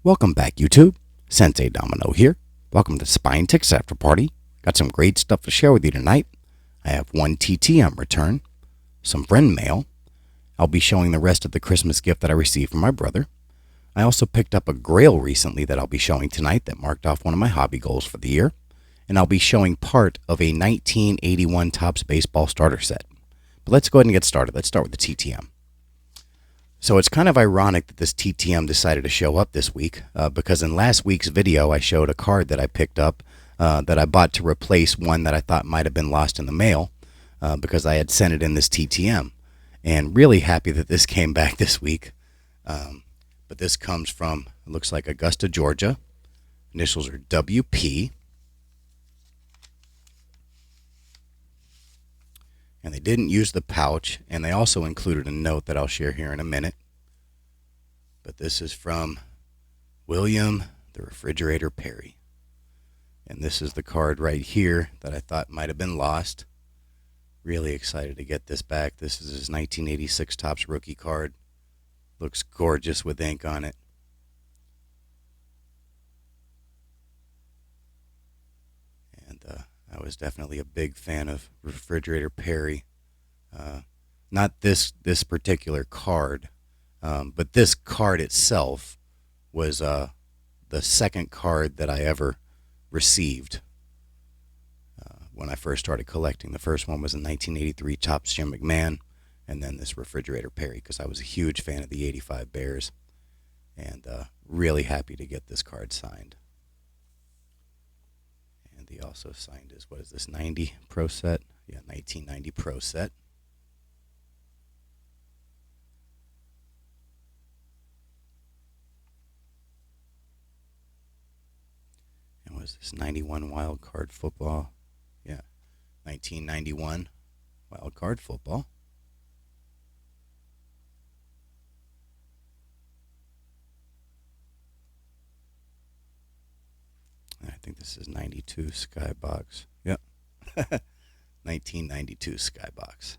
Welcome back, YouTube. Sensei Domino here. Welcome to Spine Ticks After Party. Got some great stuff to share with you tonight. I have one TTM return, some friend mail. I'll be showing the rest of the Christmas gift that I received from my brother. I also picked up a Grail recently that I'll be showing tonight that marked off one of my hobby goals for the year. And I'll be showing part of a 1981 Topps baseball starter set. But let's go ahead and get started. Let's start with the TTM. So it's kind of ironic that this TTM decided to show up this week because in last week's video I showed a card that I picked up that I bought to replace one that I thought might have been lost in the mail because I had sent it in this TTM. And really happy that this came back this week. But this comes from, it looks like Augusta, Georgia. Initials are WP. And they didn't use the pouch, and they also included a note that I'll share here in a minute. But this is from William the Refrigerator Perry. And this is the card right here that I thought might have been lost. Really excited to get this back. This is his 1986 Topps rookie card. Looks gorgeous with ink on it. And I was definitely a big fan of Refrigerator Perry. Not this particular card, but this card itself was the second card that I ever received when I first started collecting. The first one was in 1983 Topps Jim McMahon, and then this Refrigerator Perry because I was a huge fan of the 85 Bears, and really happy to get this card signed. And he also signed his, what is this, 90 Pro set? Yeah, 1990 Pro set. And was this 91 Wild Card Football? Yeah, 1991 Wild Card Football. I think this is 92 Skybox. Yep. 1992 Skybox.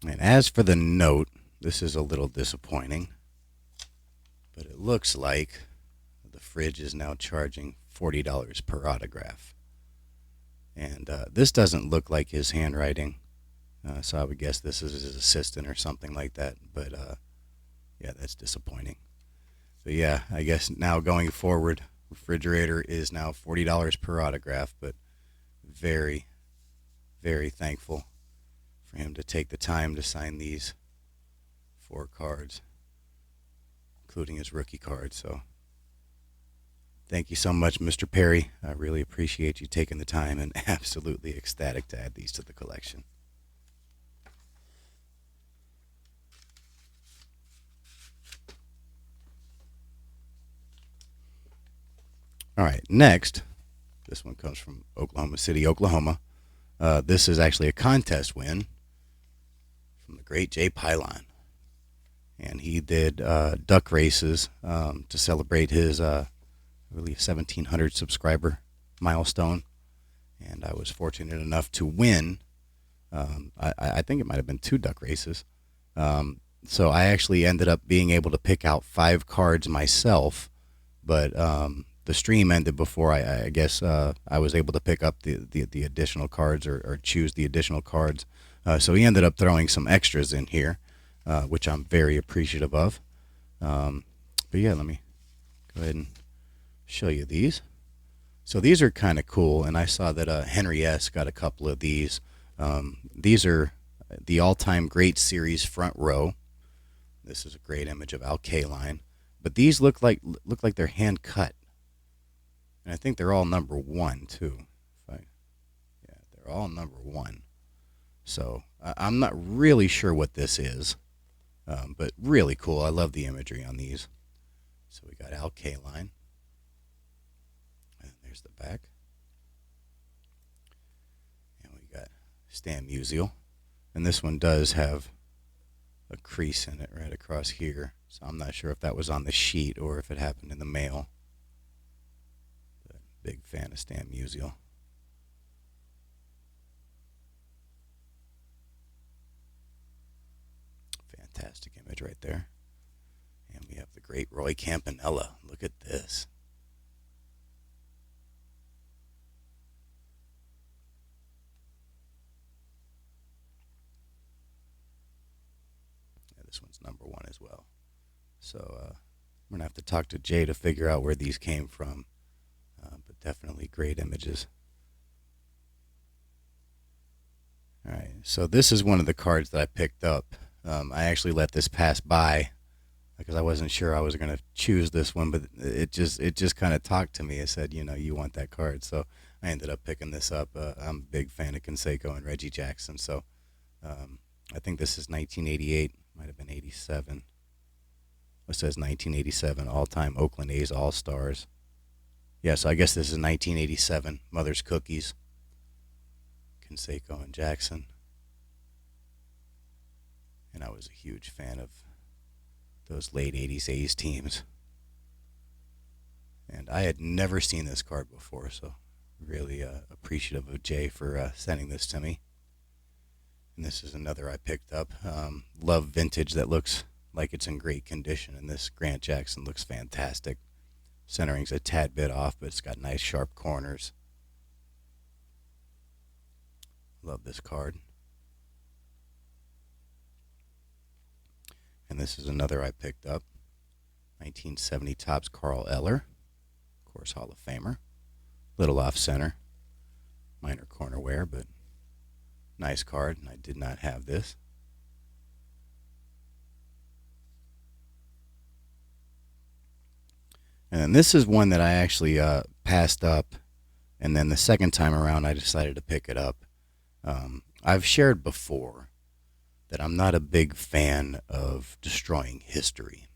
And as for the note, this is a little disappointing. But it looks like the fridge is now charging $40 per autograph. And this doesn't look like his handwriting. So I would guess this is his assistant or something like that. But, yeah, that's disappointing. But, yeah, I guess now going forward, Refrigerator is now $40 per autograph. But very, very thankful for him to take the time to sign these 4 cards, including his rookie card. So thank you so much, Mr. Perry. I really appreciate you taking the time, and absolutely ecstatic to add these to the collection. All right, next, this one comes from Oklahoma City, Oklahoma. This is actually a contest win from the great Jay Pylon. And he did duck races to celebrate his, I believe, 1,700 subscriber milestone. And I was fortunate enough to win. I think it might have been 2 duck races. So I actually ended up being able to pick out 5 cards myself. But the stream ended before I guess I was able to pick up the additional cards or choose the additional cards. So he ended up throwing some extras in here, which I'm very appreciative of. But yeah, let me go ahead and show you these. So these are kind of cool, and I saw that Henry S. got a couple of these. These are the all-time great series front row. This is a great image of Al Kaline. But these look like they're hand cut. And I think they're all number 1 too. Yeah, they're all number 1. So I'm not really sure what this is, but really cool. I love the imagery on these. So we got Al Kaline. And there's the back. And we got Stan Musial. And this one does have a crease in it right across here. So I'm not sure if that was on the sheet or if it happened in the mail. But big fan of Stan Musial. Fantastic image right there. And we have the great Roy Campanella. Look at this. Yeah, this one's number 1 as well. So we're going to have to talk to Jay to figure out where these came from. But definitely great images. All right, so this is one of the cards that I picked up. I actually let this pass by because I wasn't sure I was going to choose this one, but it just kind of talked to me. It said, you want that card, so I ended up picking this up. I'm a big fan of Canseco and Reggie Jackson, so I think this is 1988, might have been 87. It says 1987 all-time Oakland A's All-Stars. Yeah, so I guess this is 1987 Mother's Cookies. Canseco and Jackson. And I was a huge fan of those late 80s A's teams. And I had never seen this card before, so really appreciative of Jay for sending this to me. And this is another I picked up. Love vintage that looks like it's in great condition. And this Grant Jackson looks fantastic. Centering's a tad bit off, but it's got nice sharp corners. Love this card. And this is another I picked up. 1970 Topps Carl Eller. Of course, Hall of Famer. Little off center. Minor corner wear, but nice card. And I did not have this. And then this is one that I actually passed up. And then the second time around, I decided to pick it up. I've shared before that I'm not a big fan of destroying history,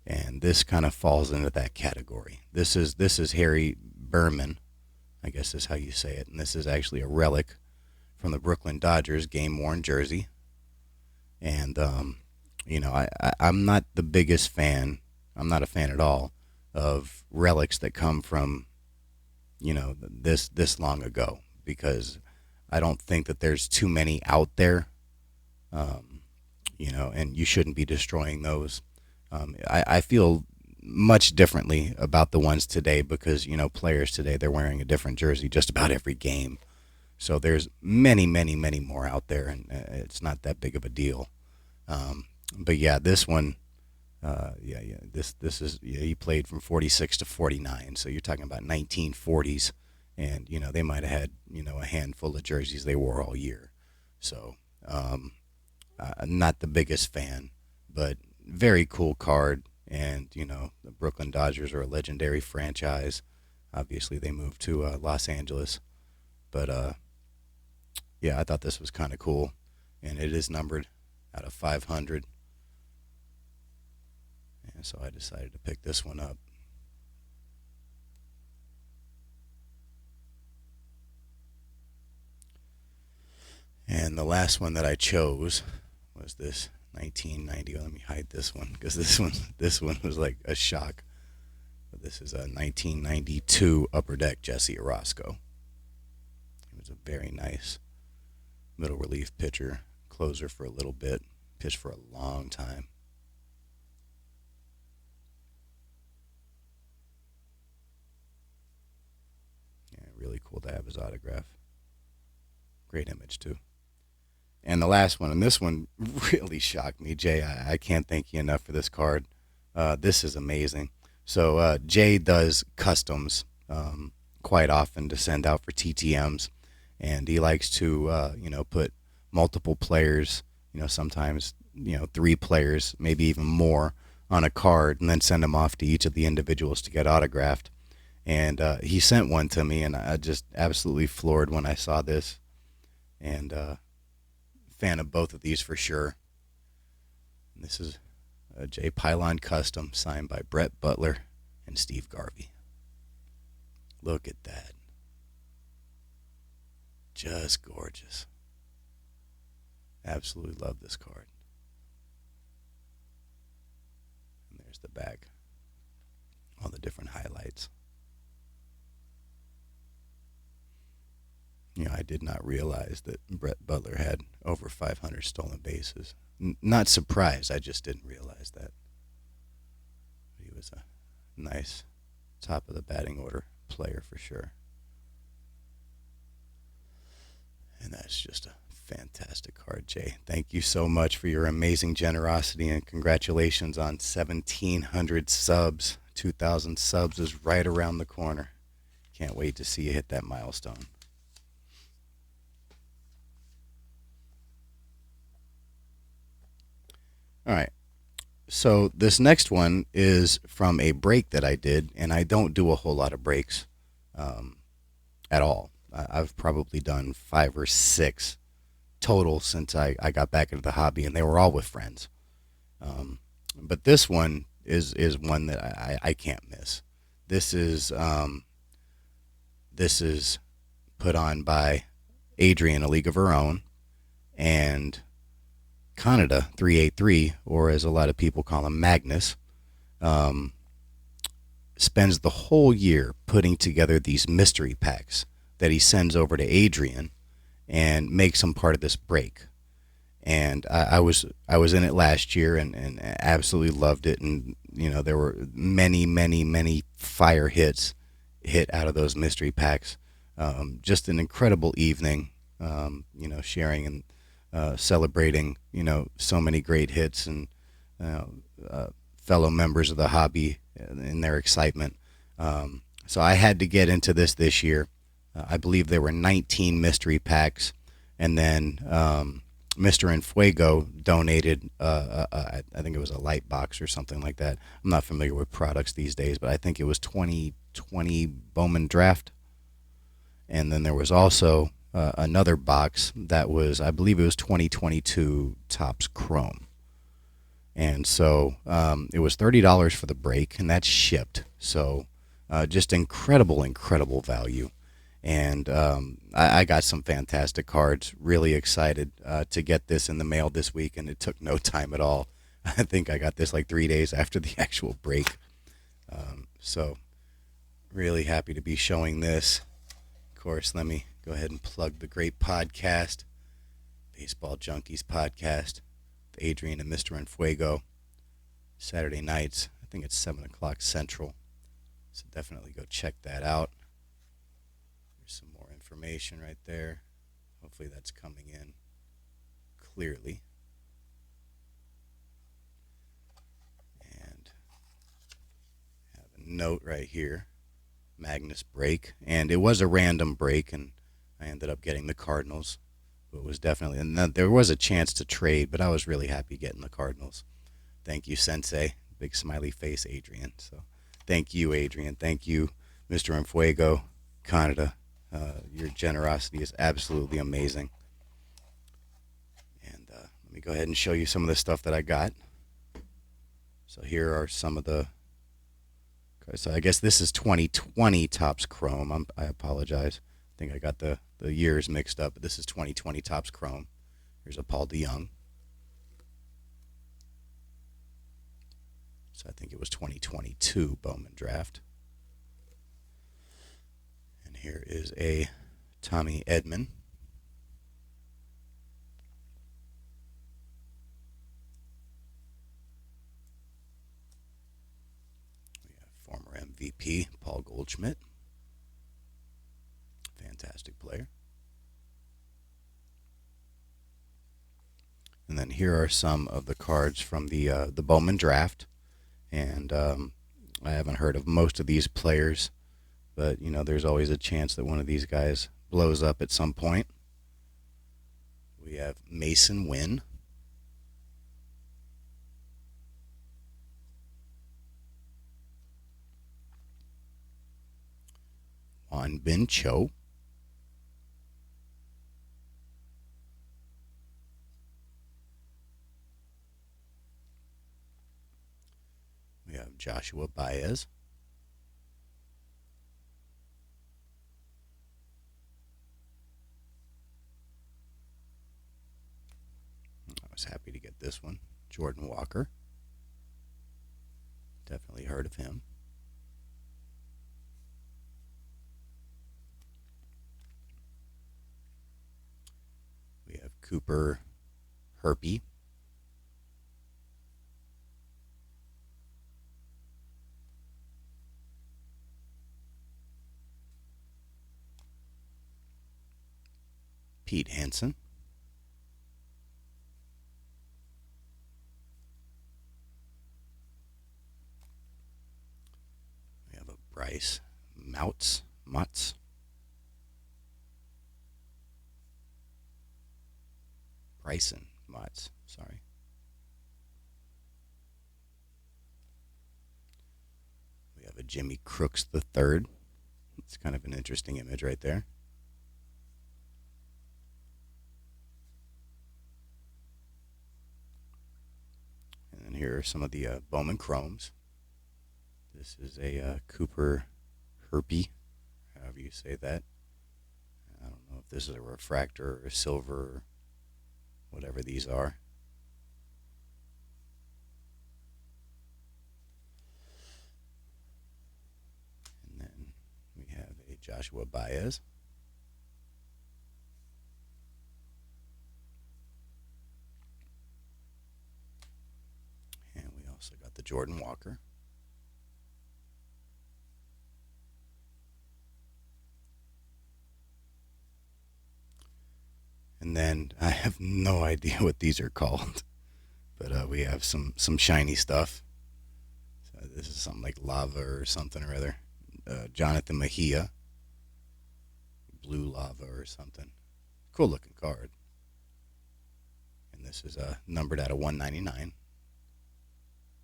and this kind of falls into that category. This is Harry Berman, I guess is how you say it, and this is actually a relic from the Brooklyn Dodgers game-worn jersey. And I'm not the biggest fan. I'm not a fan at all of relics that come from this long ago, because I don't think that there's too many out there, and you shouldn't be destroying those. I feel much differently about the ones today because, players today, they're wearing a different jersey just about every game. So there's many, many, many more out there, and it's not that big of a deal. But yeah, this one, this is, he played from 46 to 49, so you're talking about 1940s. And, they might have had, a handful of jerseys they wore all year. So, not the biggest fan, but very cool card. And, the Brooklyn Dodgers are a legendary franchise. Obviously, they moved to Los Angeles. But, yeah, I thought this was kind of cool. And it is numbered out of 500. And so I decided to pick this one up. And the last one that I chose was this 1990. Let me hide this one because this one was like a shock. But this is a 1992 Upper Deck Jesse Orosco. He was a very nice middle relief pitcher, closer for a little bit, pitched for a long time. Yeah, really cool to have his autograph. Great image too. And the last one, and this one really shocked me, Jay. I can't thank you enough for this card. This is amazing. So Jay does customs quite often to send out for TTMs, and he likes to put multiple players, sometimes 3 players, maybe even more, on a card, and then send them off to each of the individuals to get autographed. And he sent one to me, and I just absolutely floored when I saw this. And fan of both of these for sure. And this is a J Pylon custom signed by Brett Butler and Steve Garvey. Look at that. Just gorgeous. Absolutely love this card. And there's the back. All the different highlights. I did not realize that Brett Butler had over over 500 stolen bases. Not surprised. I just didn't realize that. He was a nice top of the batting order player for sure. And that's just a fantastic card, Jay. Thank you so much for your amazing generosity and congratulations on 1,700 subs. 2,000 subs is right around the corner. Can't wait to see you hit that milestone. All right. So this next one is from a break that I did, and I don't do a whole lot of breaks at all. I've probably done 5 or 6 total since I got back into the hobby, and they were all with friends. But this one is one that I can't miss. This is put on by Adrian, A League of Her Own, and Canada 383, or as a lot of people call him, Magnus, spends the whole year putting together these mystery packs that he sends over to Adrian and makes them part of this break. And I was in it last year and absolutely loved it. And there were many fire hits hit out of those mystery packs. Just an incredible evening. Sharing and celebrating, so many great hits and fellow members of the hobby and their excitement. So I had to get into this year. I believe there were 19 mystery packs, and then Mr. Enfuego donated, I think it was a light box or something like that. I'm not familiar with products these days, but I think it was 2020 Bowman Draft. And then there was also another box that was, I believe it was 2022 Topps Chrome. And so it was $30 for the break, and that's shipped. So just incredible value. And I got some fantastic cards. Really excited to get this in the mail this week, and it took no time at all. I think I got this like 3 days after the actual break. So really happy to be showing this. Of course, let me go ahead and plug the great podcast, Baseball Junkies podcast, with Adrian and Mr. Enfuego, Saturday nights. I think it's 7 o'clock Central. So definitely go check that out. There's some more information right there. Hopefully that's coming in clearly. And I have a note right here. Magnus break, and it was a random break, and I ended up getting the Cardinals. But it was definitely, and there was a chance to trade, but I was really happy getting the Cardinals. Thank you, Sensei. Big smiley face, Adrian. So thank you, Adrian. Thank you, Mr. Enfuego, Canada. Your generosity is absolutely amazing. And let me go ahead and show you some of the stuff that I got. So here are some of the. So I guess this is 2020 Topps Chrome. I apologize. I think I got the years mixed up, but this is 2020 Topps Chrome. Here's a Paul DeYoung. So I think it was 2022 Bowman Draft. And here is a Tommy Edman. Former MVP Paul Goldschmidt. Fantastic player. And then here are some of the cards from the Bowman Draft. And I haven't heard of most of these players, but there's always a chance that one of these guys blows up at some point. We have Mason Wynn. Juan Bin Cho. We have Joshua Baez. I was happy to get this one. Jordan Walker. Definitely heard of him. We have Cooper Herpy. Pete Hansen. We have a Bryce Motts. Bryson Motts, sorry. We have a Jimmy Crooks the third. It's kind of an interesting image right there. And then here are some of the Bowman Chromes. This is a Cooper Herpy, however you say that. I don't know if this is a refractor or a silver or whatever these are. And then we have a Joshua Baez. And we also got the Jordan Walker. And then I have no idea what these are called, but we have some shiny stuff. So this is something like lava or something or other. Jonathan Mejia, blue lava or something. Cool looking card. And this is numbered out of 199.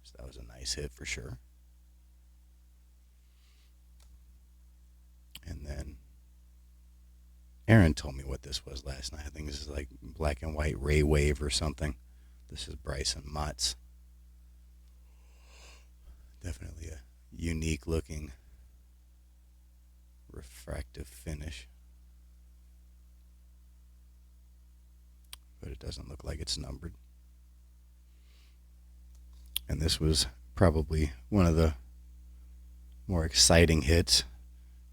So that was a nice hit for sure. And then Aaron told me what this was last night. I think this is like black and white Ray Wave or something. This is Bryson Motts. Definitely a unique looking refractive finish. But it doesn't look like it's numbered. And this was probably one of the more exciting hits.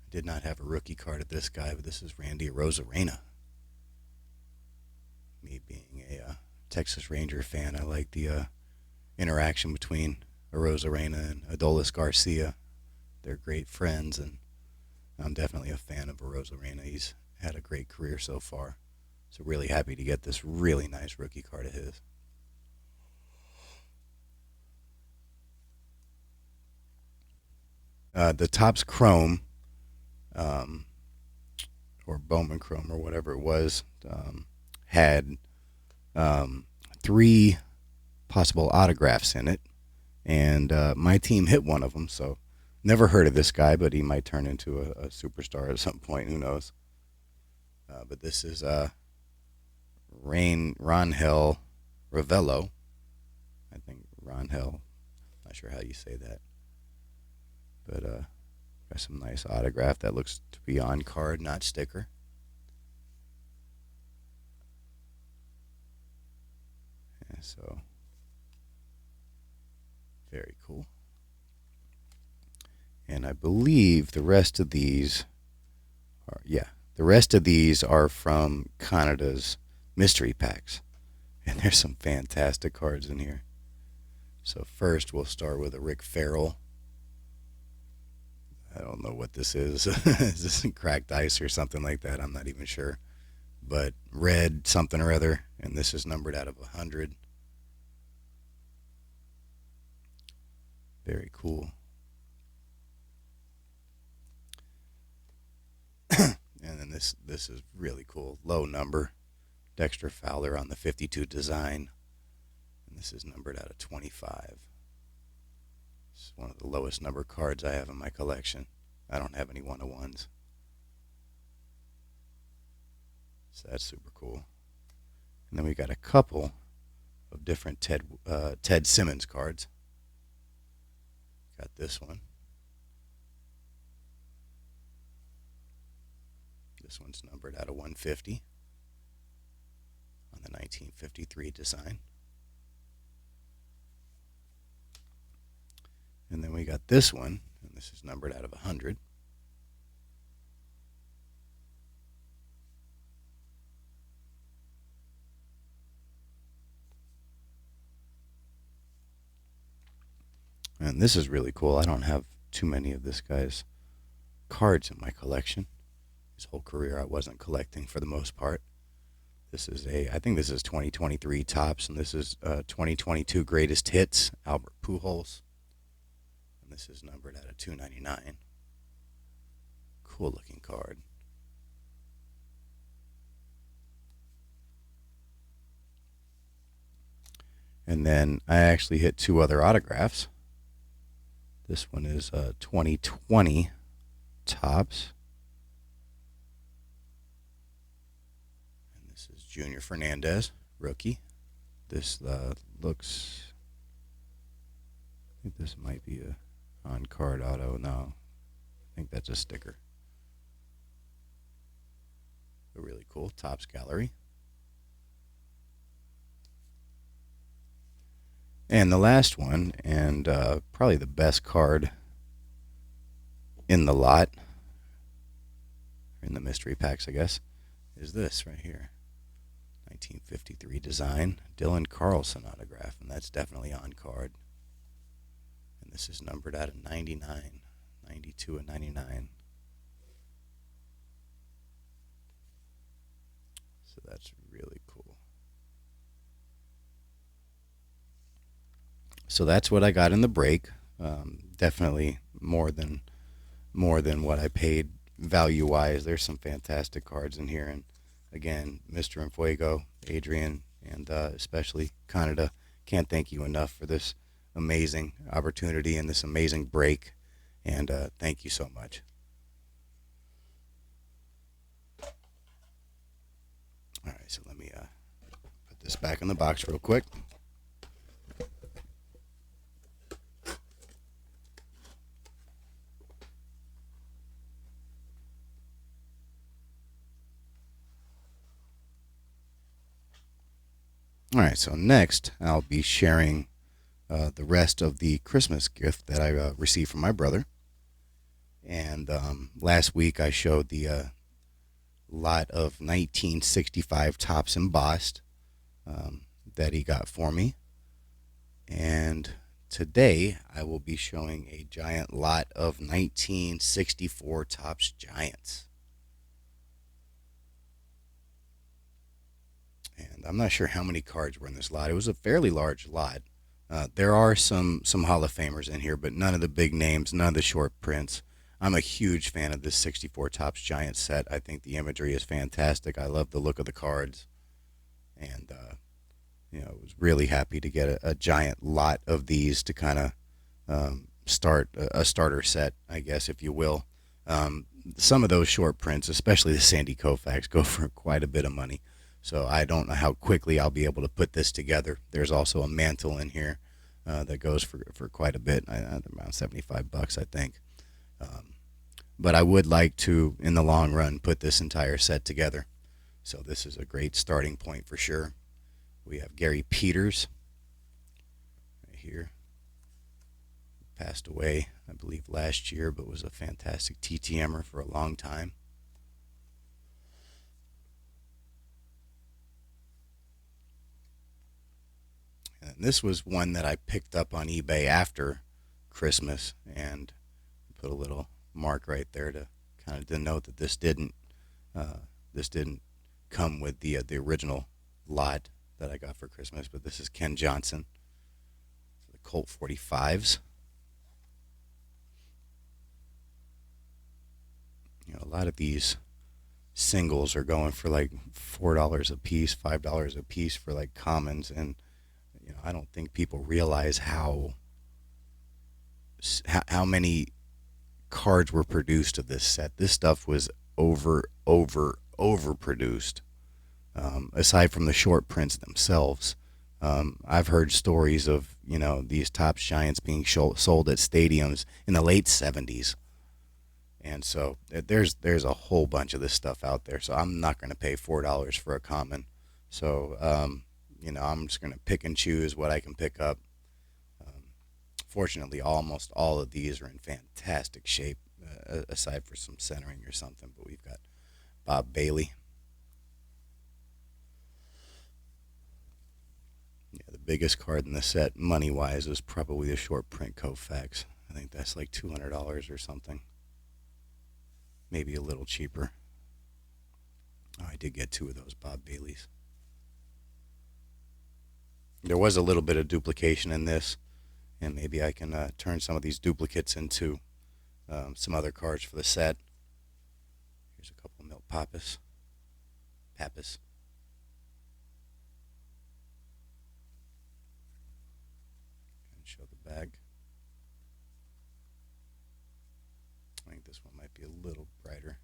I did not have a rookie card of this guy, but this is Randy Arozarena. Me being a Texas Ranger fan, I like the interaction between Arozarena and Adolis Garcia. They're great friends, and I'm definitely a fan of Arozarena. He's had a great career so far. So really happy to get this really nice rookie card of his. The Topps Chrome, or Bowman Chrome, or whatever it was, had 3 possible autographs in it, and my team hit one of them. So never heard of this guy, but he might turn into a superstar at some point. Who knows? But this is Rangel Ravello. I think Rangel. Not sure how you say that. But got some nice autograph. That looks to be on card, not sticker. Yeah, so very cool. And I believe the rest of these are from Canada's mystery packs. And there's some fantastic cards in here. So first we'll start with a Rick Farrell. I don't know what this is. Is this cracked ice or something like that? I'm not even sure. But red something or other, and this is numbered out of 100. Very cool. And then this is really cool. Low number. Dexter Fowler on the 52 design. And this is numbered out of 25. It's one of the lowest number cards I have in my collection. I don't have any 101s. So that's super cool. And then we got a couple of different Ted Simmons cards. Got this one. This one's numbered out of 150 on the 1953 design. And then we got this one, and this is numbered out of 100. And this is really cool. I don't have too many of this guy's cards in my collection. His whole career I wasn't collecting for the most part. I think this is 2023 Topps, and this is 2022 Greatest Hits, Albert Pujols. And this is numbered out of 299. Cool looking card. And then I actually hit two other autographs. This one is 2020 Topps. And this is Junior Fernandez, rookie. This looks... I think this might be a on-card auto. No, I think that's a sticker. A really cool Topps Gallery. And the last one, and probably the best card in the lot, in the mystery packs, I guess, is this right here. 1953 design, Dylan Carlson autograph, and that's definitely on card. And this is numbered out of 99, 92 and 99. So that's really cool. So that's what I got in the break. Definitely more than what I paid value-wise. There's some fantastic cards in here, and again, Mr. Infuego, Adrian, and especially Canada, can't thank you enough for this amazing opportunity and this amazing break, and thank you so much. All right, so let me put this back in the box real quick. All right, so next I'll be sharing the rest of the Christmas gift that I received from my brother. And last week I showed the lot of 1965 Topps embossed that he got for me. And today I will be showing a giant lot of 1964 Topps Giants. And I'm not sure how many cards were in this lot. It was a fairly large lot. There are some Hall of Famers in here, but none of the big names, none of the short prints. I'm a huge fan of this 64 Topps Giants set. I think the imagery is fantastic. I love the look of the cards. And, was really happy to get a giant lot of these to kind of start a starter set, I guess, if you will. Some of those short prints, especially the Sandy Koufax, go for quite a bit of money. So I don't know how quickly I'll be able to put this together. There's also a mantle in here that goes for quite a bit, around $75, I think. But I would like to, in the long run, put this entire set together. So this is a great starting point for sure. We have Gary Peters right here. Passed away, I believe, last year, but was a fantastic TTMer for a long time. And this was one that I picked up on eBay after Christmas, and put a little mark right there to kind of denote that this didn't come with the original lot that I got for Christmas. But this is Ken Johnson, the Colt 45s. A lot of these singles are going for like $4 a piece, $5 a piece for like commons, and I don't think people realize how many cards were produced of this set. This stuff was overproduced. Aside from the short prints themselves, I've heard stories of these Topps Giants being sold at stadiums in the late 70s, and so there's a whole bunch of this stuff out there. So I'm not going to pay $4 for a common. So I'm just going to pick and choose what I can pick up. Fortunately, almost all of these are in fantastic shape, aside for some centering or something. But we've got Bob Bailey. Yeah, the biggest card in the set, money-wise, is probably the short print Koufax. I think that's like $200 or something. Maybe a little cheaper. Oh, I did get 2 of those Bob Baileys. There was a little bit of duplication in this, and maybe I can turn some of these duplicates into some other cards for the set. Here's a couple Milk Pappas. And show the bag. I think this one might be a little brighter.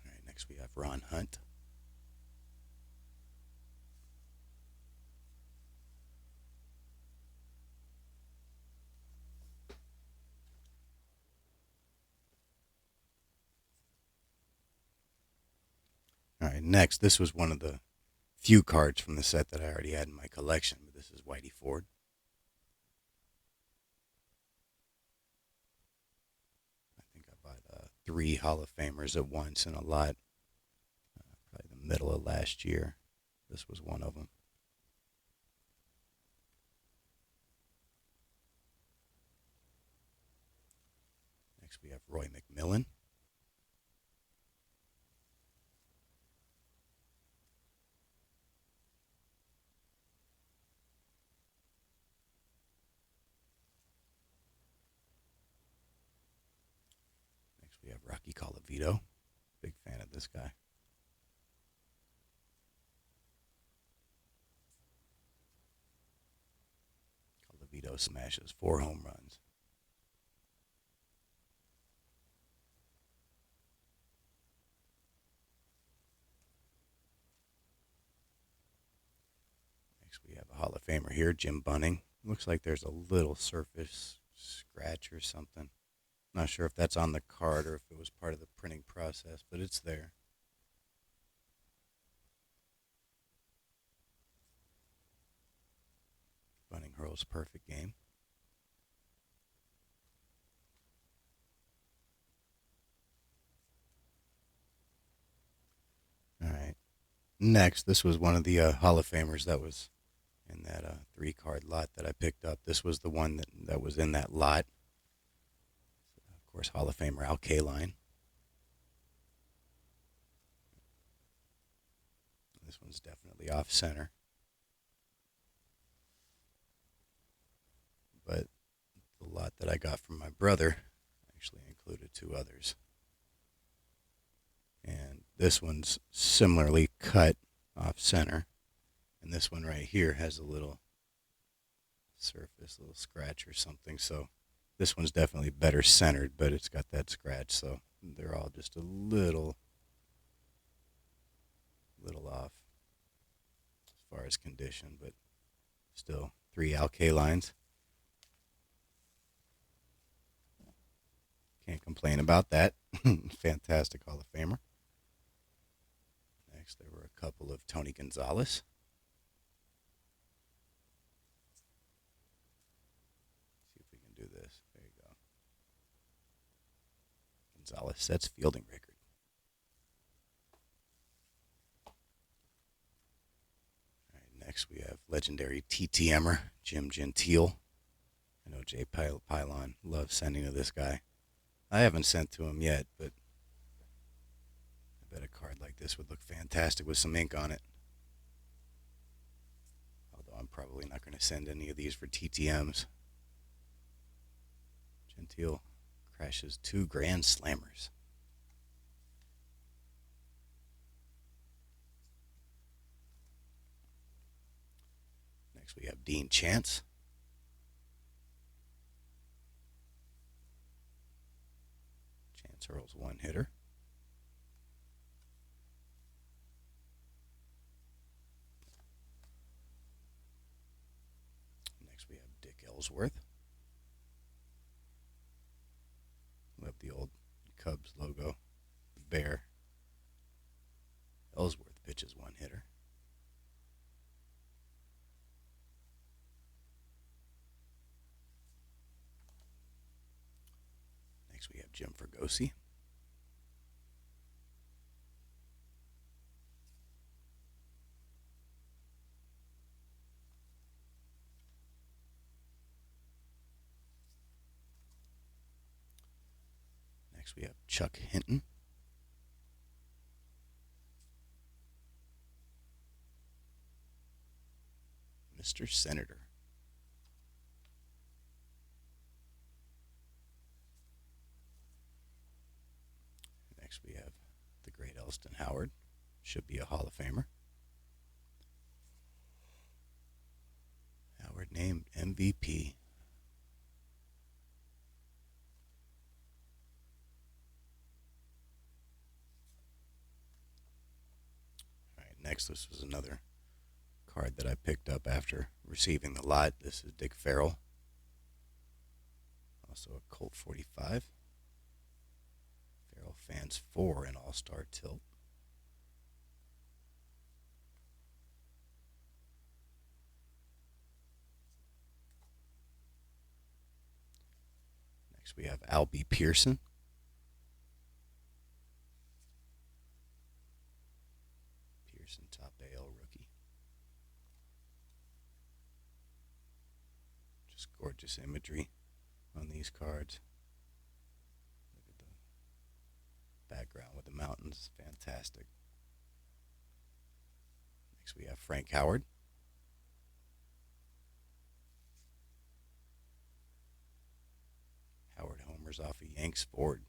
All right, next we have Ron Hunt. All right, next, this was one of the few cards from the set that I already had in my collection, but this is Whitey Ford. I think I bought 3 Hall of Famers at once in a lot, probably the middle of last year. This was one of them. Next we have Roy McMillan. Next we have Rocky Colavito. Big fan of this guy. Colavito smashes 4 home runs. Next we have a Hall of Famer here, Jim Bunning. Looks like there's a little surface scratch or something. Not sure if that's on the card or if it was part of the printing process, but it's there. Bunning hurls a perfect game. All right. Next, this was one of the Hall of Famers that was in that 3-card lot that I picked up. This was the one that was in that lot. Of course, Hall of Famer Al Kaline. This one's definitely off center. But the lot that I got from my brother actually included 2 others. And this one's similarly cut off center. And this one right here has a little surface, little scratch or something. So this one's definitely better centered, but it's got that scratch. So they're all just a little off as far as condition, but still 3 Al Kalines. Can't complain about that. Fantastic Hall of Famer. Next, there were a couple of Tony Gonzalez. See if we can do this. There you go. Gonzalez sets fielding record. All right, next we have legendary TTMer Jim Gentile. I know Jay Pylon loves sending to this guy. I haven't sent to him yet, but I bet a card like this would look fantastic with some ink on it. Although I'm probably not going to send any of these for TTMs. Gentile crashes 2 Grand Slammers. Next we have Dean Chance. Chance hurls 1-hitter. Next we have Dick Ellsworth. Love the old Cubs logo, the bear. Ellsworth pitches 1-hitter. Next we have Jim Fregosi. Next we have Chuck Hinton. Mr. Senator. Next we have the great Elston Howard. Should be a Hall of Famer. Howard named MVP. All right, next this was another card that I picked up after receiving the lot. This is Dick Farrell. Also a Colt 45. Farrell fans 4 in All-Star Tilt. Next we have Albie Pearson. Pearson top AL rookie. Just gorgeous imagery on these cards. Look at the background with the mountains. Fantastic. Next we have Frank Howard. Howard homers off a Yanks board.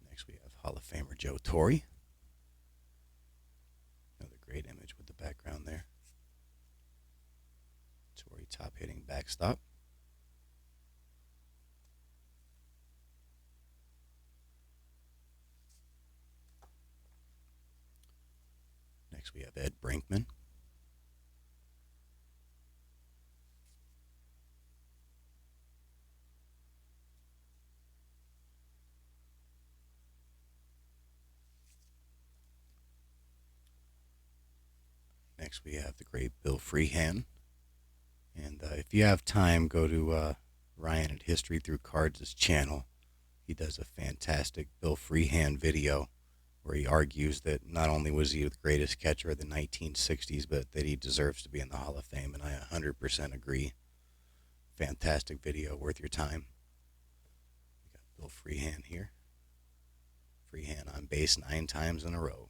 Next we have Hall of Famer Joe Torre. Another great image with the background there. Torre top hitting backstop. Next we have Ed Brinkman. Next we have the great Bill Freehan. And if you have time, go to Ryan at History Through Cards' channel. He does a fantastic Bill Freehan video where he argues that not only was he the greatest catcher of the 1960s, but that he deserves to be in the Hall of Fame, and I 100% agree. Fantastic video, worth your time. We got Bill Freehan here. Freehan on base 9 times in a row.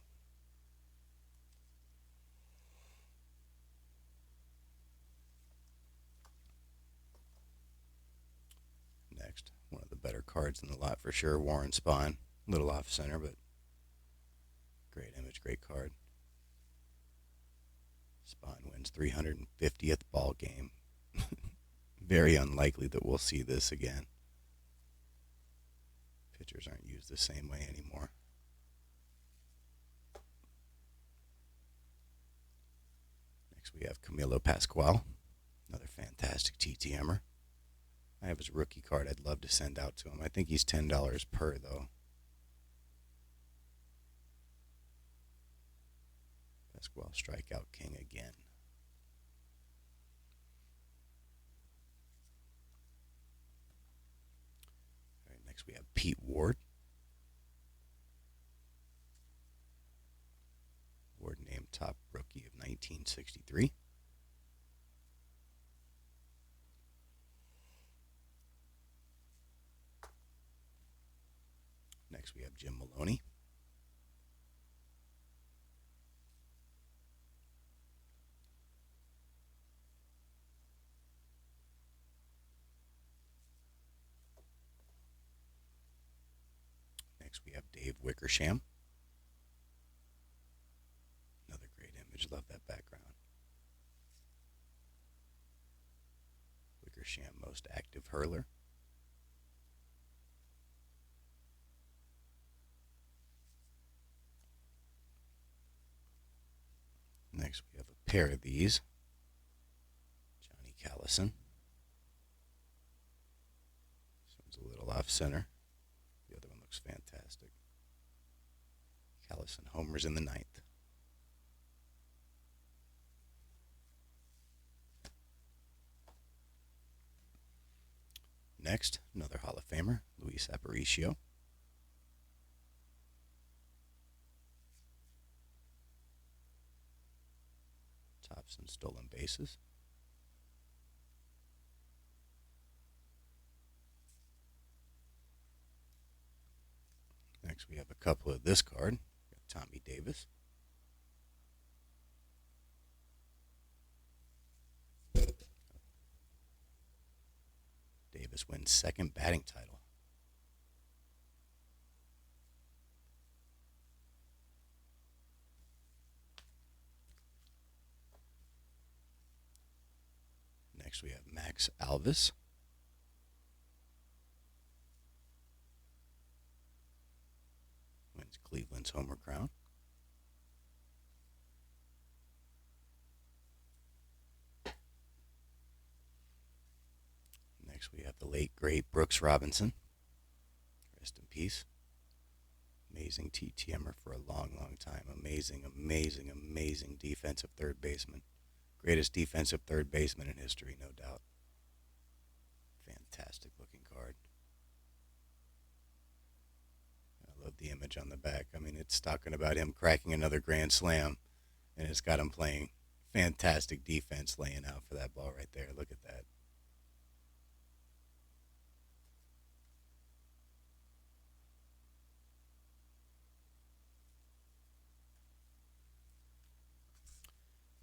Next, one of the better cards in the lot for sure, Warren Spahn. A little off center, but great image, great card. Spahn wins 350th ball game. Very unlikely that we'll see this again. Pitchers aren't used the same way anymore. Next we have Camilo Pascual, another fantastic TTMer. I have his rookie card I'd love to send out to him. I think he's $10 per, though. Pascual, strikeout king again. All right, next we have Pete Ward. Ward named top rookie of 1963. Next we have Jim Maloney. Next we have Dave Wickersham. Another great image, love that background. Wickersham, most active hurler. Next we have a pair of these. Johnny Callison. This one's a little off center. The other one looks fantastic. Callison homers in the 9th. Next, another Hall of Famer, Luis Aparicio. Top Some stolen bases. Next, we have a couple of this card. Tommy Davis. Davis wins second batting title. Next, we have Max Alvis. Wins Cleveland's Homer Crown. Next, we have the late, great Brooks Robinson. Rest in peace. Amazing TTMer for a long, long time. Amazing, amazing, amazing defensive third baseman. Greatest defensive third baseman in history, no doubt. Fantastic looking card. I love the image on the back. I mean, it's talking about him cracking another grand slam, and it's got him playing fantastic defense laying out for that ball right there. Look at that.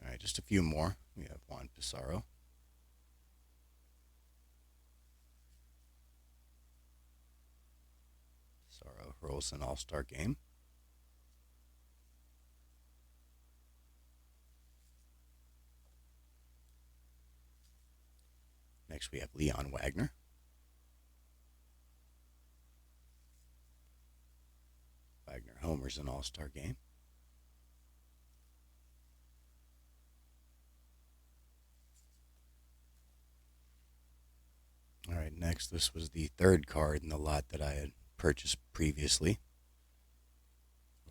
All right, just a few more. We have Juan Pizarro. Pizarro rolls an all-star game. Next, we have Leon Wagner. Wagner homers an all-star game. All right, next, this was the third card in the lot that I had purchased previously.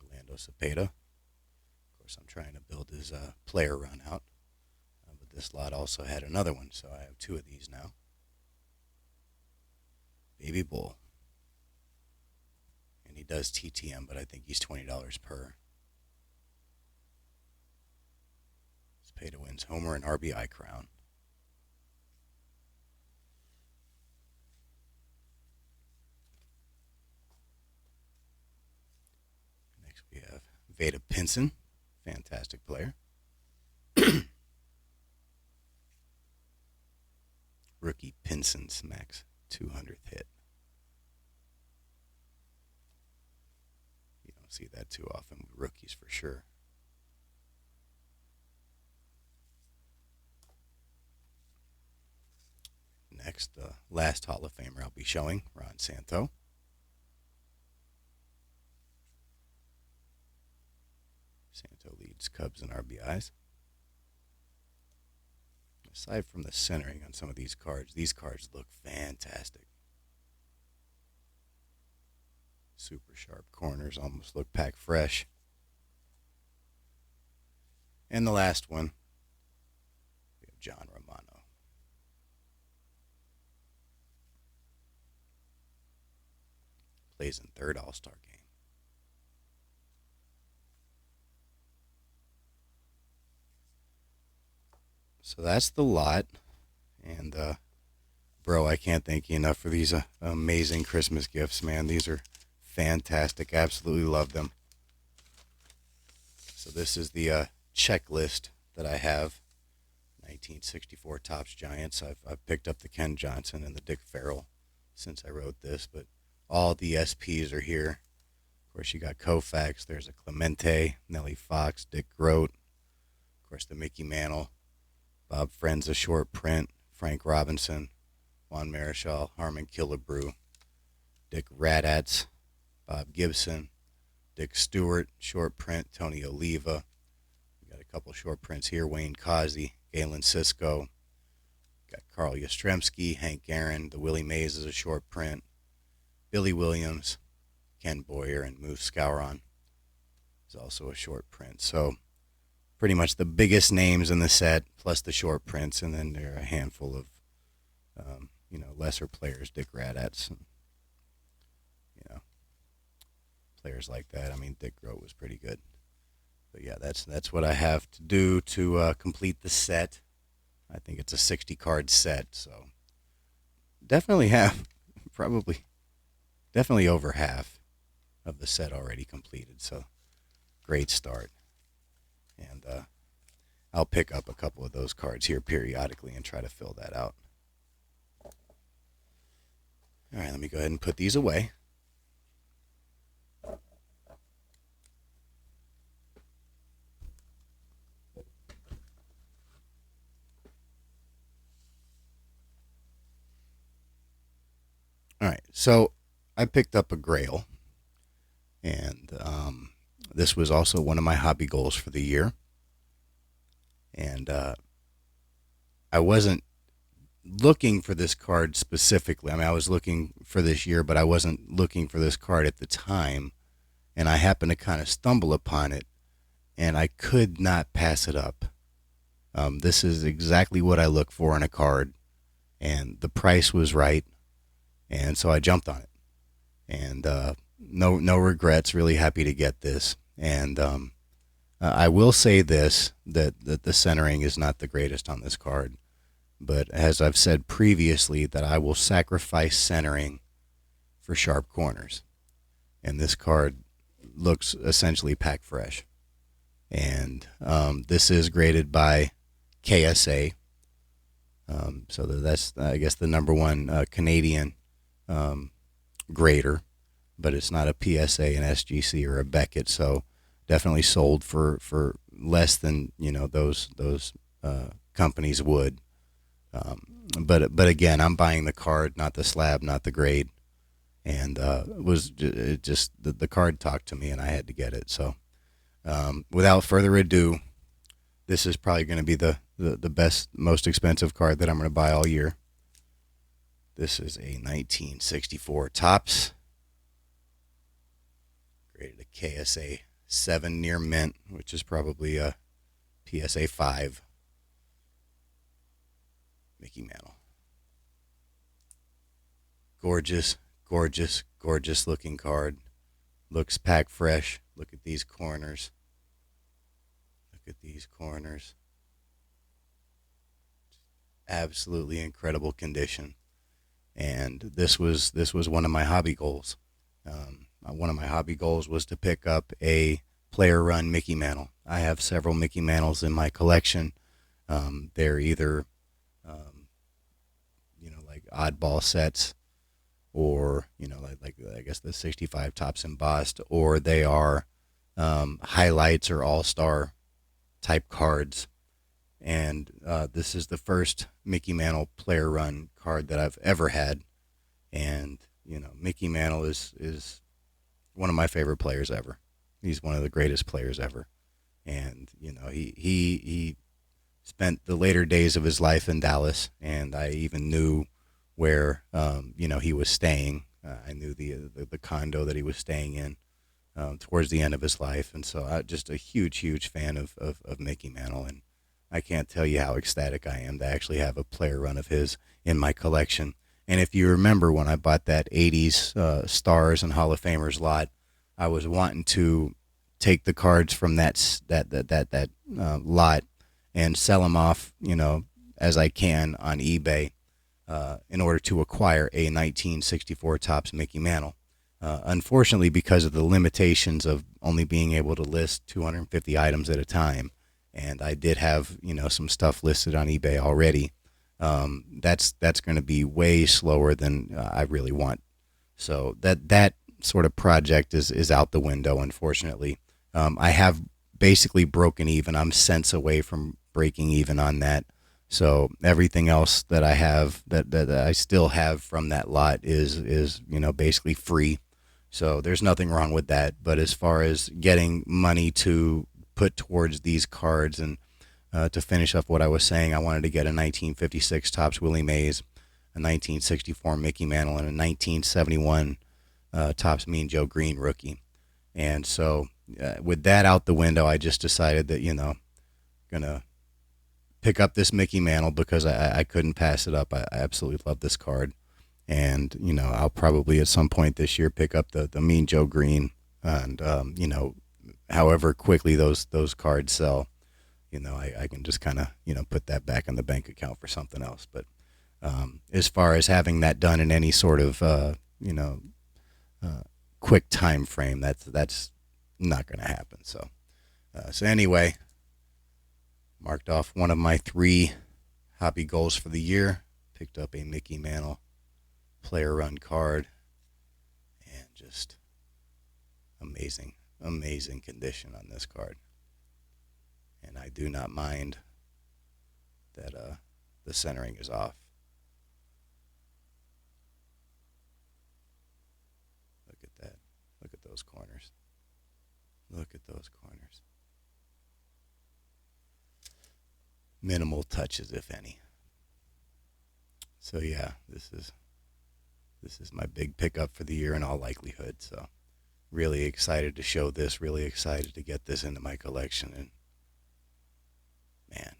Orlando Cepeda. Of course, I'm trying to build his player run out. But this lot also had another one, so I have two of these now. Baby Bull. And he does TTM, but I think he's $20 per. Cepeda wins homer and RBI crown. Next we have Veda Pinson, fantastic player. Rookie Pinson's max 200th hit. You don't see that too often with rookies for sure. Next, the last Hall of Famer I'll be showing, Ron Santo. Santo leads Cubs in RBIs. Aside from the centering on some of these cards look fantastic. Super sharp corners, almost look packed fresh. And the last one, we have John Romano. Plays in third All-Star game. So that's the lot. And, bro, I can't thank you enough for these amazing Christmas gifts, man. These are fantastic. Absolutely love them. So this is the checklist that I have. 1964 Topps Giants. I've picked up the Ken Johnson and the Dick Farrell since I wrote this, but all the SPs are here. Of course, you got Koufax. There's a Clemente, Nellie Fox, Dick Groat. Of course, the Mickey Mantle. Bob Frenza short print, Frank Robinson, Juan Marichal, Harmon Killebrew, Dick Radatz, Bob Gibson, Dick Stewart, short print, Tony Oliva. We got a couple short prints here, Wayne Causey, Galen Cisco. Got Carl Yastrzemski, Hank Aaron, the Willie Mays is a short print, Billy Williams, Ken Boyer, and Moose Scouron is also a short print. So pretty much the biggest names in the set, plus the short prints, and then there are a handful of, lesser players, Dick Radatz, and, players like that. I mean, Dick Groat was pretty good. But yeah, that's what I have to do to complete the set. I think it's a 60 card set, so definitely have probably definitely over half of the set already completed. So great start, and I'll pick up a couple of those cards here periodically and try to fill that out. All right, let me go ahead and put these away. All right, so I picked up a Grail, and this was also one of my hobby goals for the year. And I wasn't looking for this card specifically. I mean, I was looking for this year, but I wasn't looking for this card at the time. And I happened to kind of stumble upon it, and I could not pass it up. This is exactly what I look for in a card, and the price was right, and so I jumped on it. And no regrets. Really happy to get this. And I will say this that the centering is not the greatest on this card, but as I've said previously, that I will sacrifice centering for sharp corners, and this card looks essentially pack fresh. And this is graded by KSA, so that's I guess the number one Canadian grader, but it's not a PSA, an SGC, or a Beckett. So definitely sold for less than those companies would. But again, I'm buying the card, not the slab, not the grade, and it just the card talked to me, and I had to get it. So without further ado, this is probably going to be the best, most expensive card that I'm going to buy all year. This is a 1964 Topps, graded a KSA 7 near mint, which is probably a PSA 5. Mickey Mantle. Gorgeous, gorgeous, gorgeous looking card. Looks pack fresh. Look at these corners. Look at these corners. Absolutely incredible condition. And this was one of my hobby goals. One of my hobby goals was to pick up a player run Mickey Mantle. I have several Mickey Mantles in my collection. They're either like oddball sets, or like I guess the 65 Topps embossed, or they are highlights or all-star type cards. And this is the first Mickey Mantle player run card that I've ever had. And Mickey Mantle is one of my favorite players ever. He's one of the greatest players ever. And he spent the later days of his life in Dallas, and I even knew where he was staying. I knew the condo that he was staying in towards the end of his life, and so I just a huge fan of Mickey Mantle, and I can't tell you how ecstatic I am to actually have a player run of his in my collection. And if you remember when I bought that 80s Stars and Hall of Famers lot, I was wanting to take the cards from that lot and sell them off, as I can on eBay, in order to acquire a 1964 Topps Mickey Mantle. Unfortunately, because of the limitations of only being able to list 250 items at a time, and I did have some stuff listed on eBay already, that's going to be way slower than I really want. So that sort of project is out the window, unfortunately. I have basically broken even. I'm cents away from breaking even on that. So everything else that I have that I still have from that lot is basically free. So there's nothing wrong with that. But as far as getting money to put towards these cards, and to finish up what I was saying, I wanted to get a 1956 Topps Willie Mays, a 1964 Mickey Mantle, and a 1971 Topps Mean Joe Green rookie. And so with that out the window, I just decided that gonna pick up this Mickey Mantle because I couldn't pass it up. I absolutely love this card. And, I'll probably at some point this year pick up the Mean Joe Green, and, however quickly those cards sell, I can just kind of put that back in the bank account for something else. But as far as having that done in any sort of uh, quick time frame, that's not going to happen. So anyway, marked off one of my 3 hobby goals for the year. Picked up a Mickey Mantle player run card, and just amazing condition on this card. And I do not mind that the centering is off. Look at that. Look at those corners. Look at those corners. Minimal touches, if any. So yeah, this is my big pickup for the year in all likelihood. So really excited to show this. Really excited to get this into my collection. And man,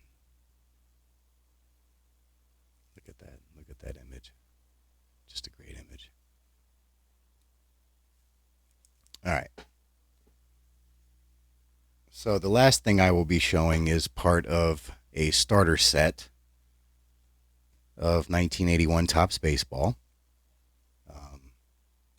look at that. Look at that image. Just a great image. All right. So the last thing I will be showing is part of a starter set of 1981 Topps Baseball.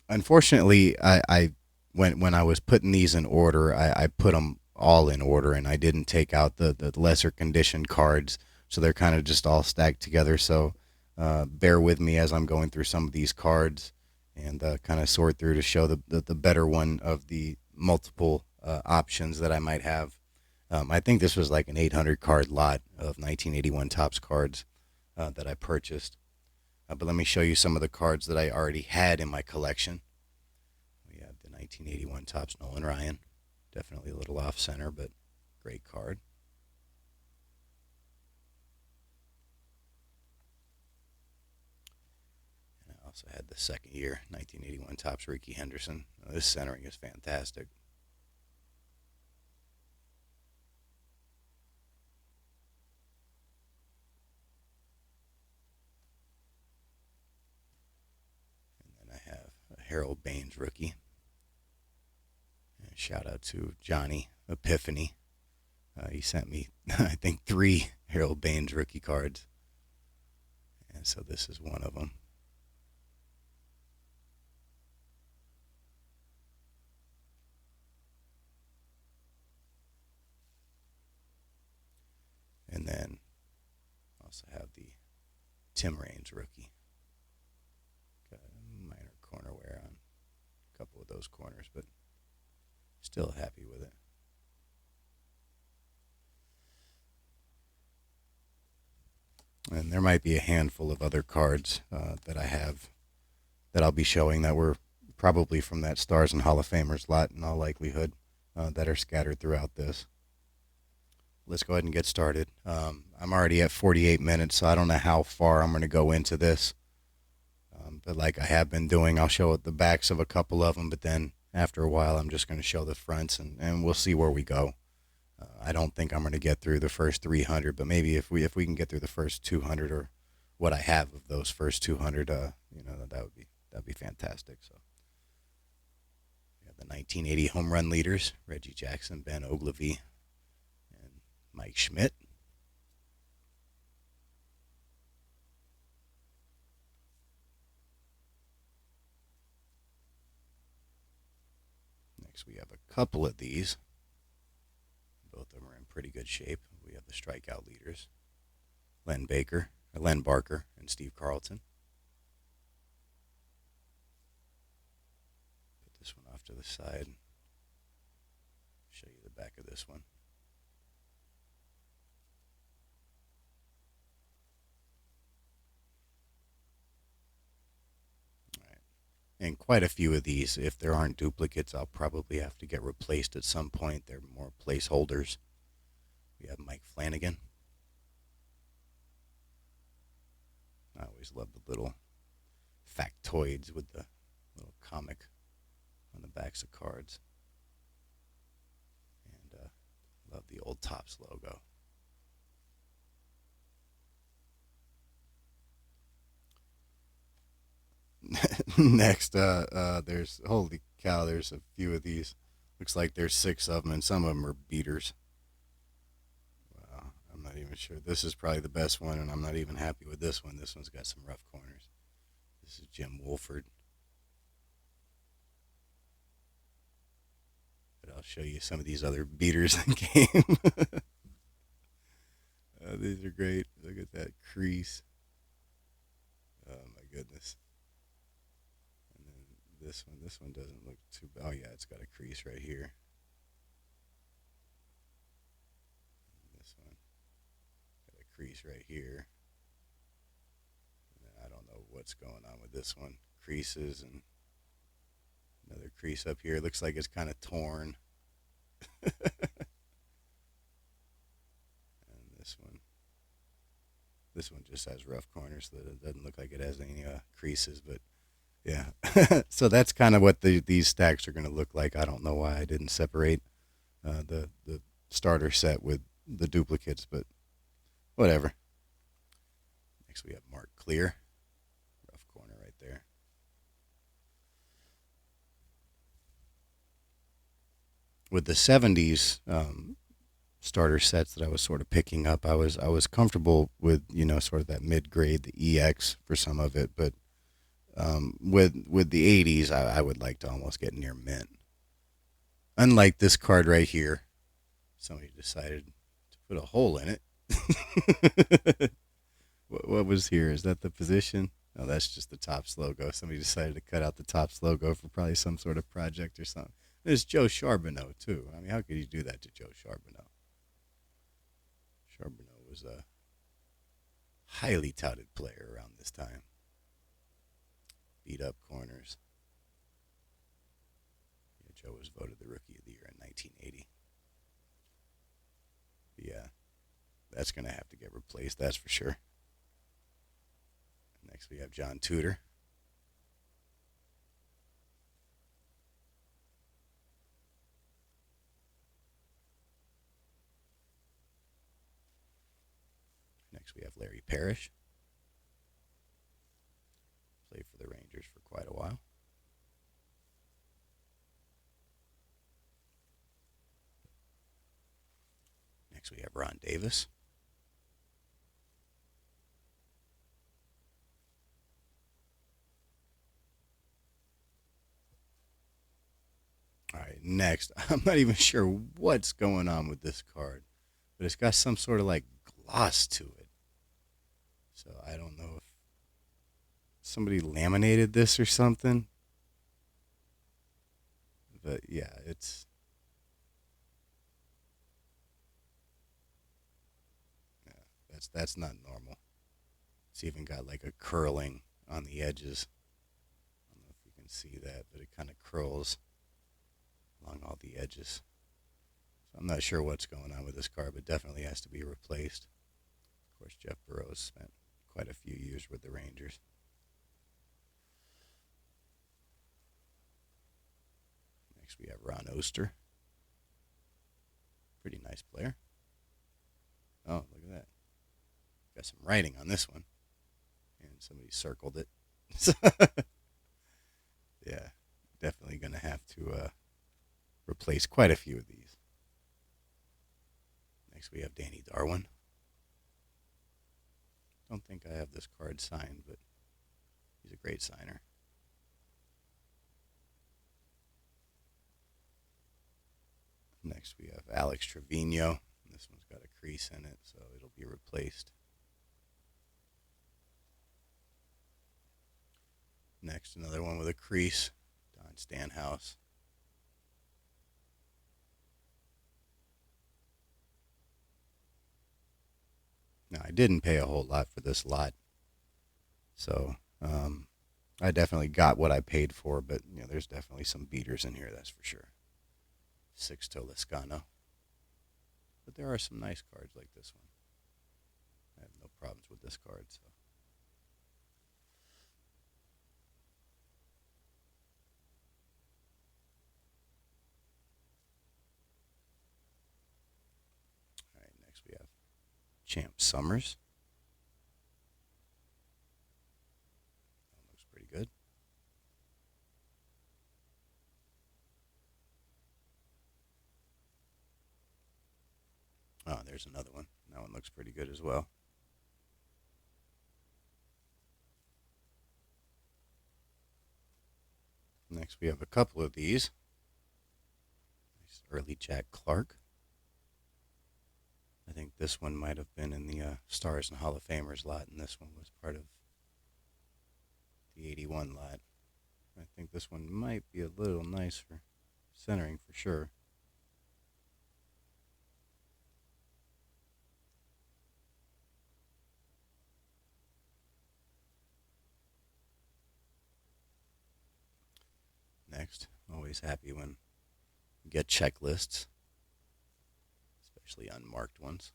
Unfortunately, I when I was putting these in order, I put them all in order, and I didn't take out the lesser conditioned cards, so they're kind of just all stacked together. So bear with me as I'm going through some of these cards and kind of sort through to show the better one of the multiple options that I might have. I think this was like an 800 card lot of 1981 Topps cards that I purchased. But let me show you some of the cards that I already had in my collection. We have the 1981 Topps Nolan Ryan. Definitely a little off center, but great card. And I also had the second year 1981 Topps Rickey Henderson. This centering is fantastic. And then I have a Harold Baines rookie. And shout out to Johnny Epiphany. He sent me, I think, 3 Harold Baines rookie cards. And so this is one of them. And then also have the Tim Raines rookie. Got a minor corner wear on a couple of those corners, but still happy with it. And there might be a handful of other cards that I have that I'll be showing that were probably from that Stars and Hall of Famers lot in all likelihood that are scattered throughout this. Let's go ahead and get started. I'm already at 48 minutes, so I don't know how far I'm going to go into this. But like I have been doing, I'll show the backs of a couple of them, but then after a while, I'm just going to show the fronts, and we'll see where we go. I don't think I'm going to get through the first 300, but maybe if we can get through the first 200 or what I have of those first 200, that'd be fantastic. So we have the 1980 home run leaders: Reggie Jackson, Ben Oglivie, and Mike Schmidt. Next, we have a couple of these. Both of them are in pretty good shape. We have the strikeout leaders: Len Barker, and Steve Carlton. Put this one off to the side. Show you the back of this one. All right. And quite a few of these, if there aren't duplicates, I'll probably have to get replaced at some point. They're more placeholders. We have Mike Flanagan. I always love the little factoids with the little comic on the backs of cards. And love the old Topps logo. Next, there's, holy cow, there's a few of these. Looks like there's 6 of them, and some of them are beaters. Wow, I'm not even sure. This is probably the best one, and I'm not even happy with this one. This one's got some rough corners. This is Jim Wolford. But I'll show you some of these other beaters in game. These are great. Look at that crease. Oh my goodness. And then this one doesn't look too bad. Oh yeah, it's got a crease right here. And this one got a crease right here. And then I don't know what's going on with this one. Creases and another crease up here. Looks like it's kind of torn. And this one just has rough corners, so that it doesn't look like it has any creases. But yeah, so that's kind of what these stacks are going to look like. I don't know why I didn't separate the starter set with the duplicates, but whatever. Next we have Mark Clear, rough corner right there. With the 70s starter sets that I was sort of picking up, I was comfortable with, you know, sort of that mid grade, the EX for some of it, but with the 80s, I would like to almost get near mint. Unlike this card right here, somebody decided to put a hole in it. What was here? Is that the position? No, that's just the Topps logo. Somebody decided to cut out the Topps logo for probably some sort of project or something. There's Joe Charbonneau, too. I mean, how could you do that to Joe Charbonneau? Charbonneau was a highly touted player around this time. Beat up corners. Yeah, Joe was voted the Rookie of the Year in 1980. But yeah, that's going to have to get replaced, that's for sure. Next we have John Tudor. Next we have Larry Parrish. Played for the Rangers for quite a while. Next we have Ron Davis. All right, next, I'm not even sure what's going on with this card, but it's got some sort of like gloss to it. So I don't know if somebody laminated this or something. But yeah, that's not normal. It's even got like a curling on the edges. I don't know if you can see that, but it kind of curls along all the edges. So I'm not sure what's going on with this card, but definitely has to be replaced. Of course, Jeff Burroughs spent quite a few years with the Rangers. Next, we have Ron Oster. Pretty nice player. Oh, look at that. Got some writing on this one. And somebody circled it. Yeah, definitely going to have to replace quite a few of these. Next, we have Danny Darwin. Don't think I have this card signed, but he's a great signer. Next, we have Alex Trevino. This one's got a crease in it, so it'll be replaced. Next, another one with a crease, Don Stanhouse. Now, I didn't pay a whole lot for this lot, so I definitely got what I paid for, but you know, there's definitely some beaters in here, that's for sure. Sixto Lezcano. But there are some nice cards like this one. I have no problems with this card, so. All right, next we have Champ Summers. That looks pretty good. there's another one. That one looks pretty good as well. Next, we have a couple of these. Nice early Jack Clark. I think this one might have been in the Stars and Hall of Famers lot, and this one was part of the 81 lot. I think this one might be a little nicer centering for sure. Next, always happy when you get checklists, especially unmarked ones.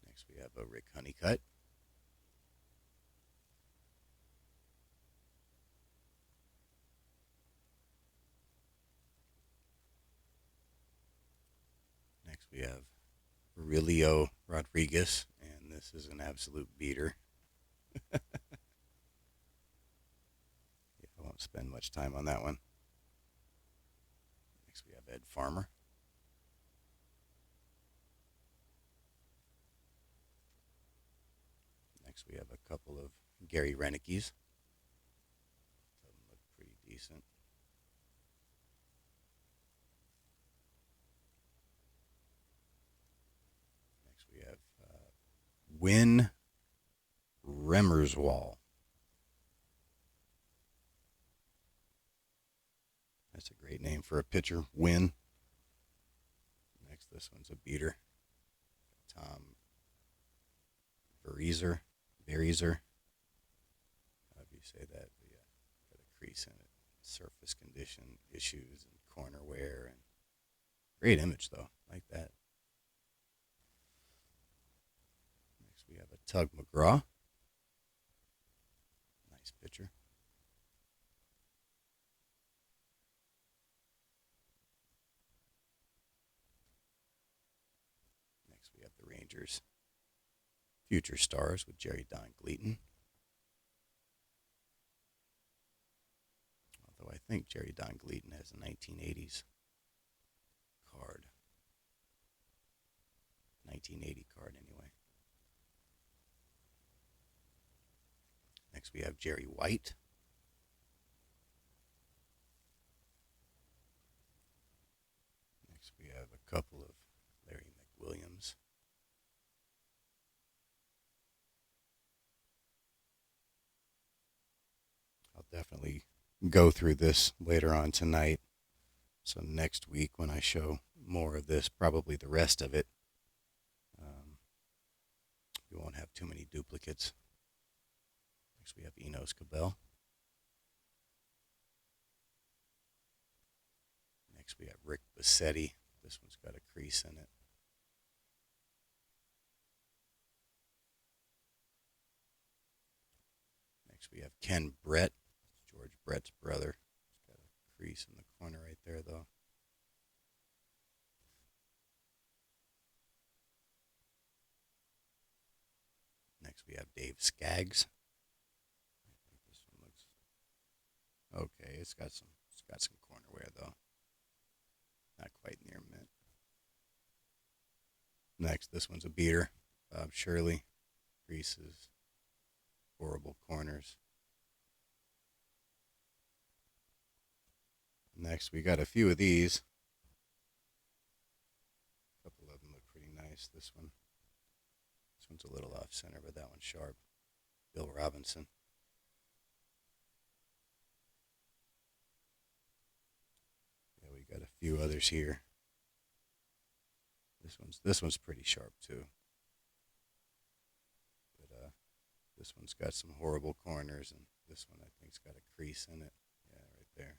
Next, we have a Rick Honeycutt. Next, we have Aurelio Rodriguez, and this is an absolute beater. Yeah, I won't spend much time on that one. Next, we have Ed Farmer. Next, we have a couple of Gary Renicke's. Some look pretty decent. Next, we have Win Remmerswall. That's a great name for a pitcher. Win. Next, this one's a beater. Tom Berezer. However you say that. But yeah, got a crease in it. Surface condition issues and corner wear. And great image, though. Like that. Next, we have a Tug McGraw. Nice pitcher. Next, we have the Rangers Future Stars with Jerry Don Gleaton. Although I think Jerry Don Gleaton has a 1980s card. 1980 card, anyway. Next, we have Jerry White. Next, we have a couple of Larry McWilliams. I'll definitely go through this later on tonight. So next week when I show more of this, probably the rest of it, we won't have too many duplicates. Next we have Enos Cabell. Next we have Rick Bassetti. This one's got a crease in it. Next we have Ken Brett, George Brett's brother. It's got a crease in the corner right there, though. Next we have Dave Skaggs. I think this one looks okay. It's got some corner wear, though. Not quite near mint. Next, this one's a beater. Bob Shirley. Creases. Horrible corners. Next, we got a few of these. A couple of them look pretty nice. This one's a little off center, but that one's sharp. Bill Robinson. Yeah, we got a few others here. This one's pretty sharp too. But this one's got some horrible corners, and this one I think's got a crease in it. Yeah, right there.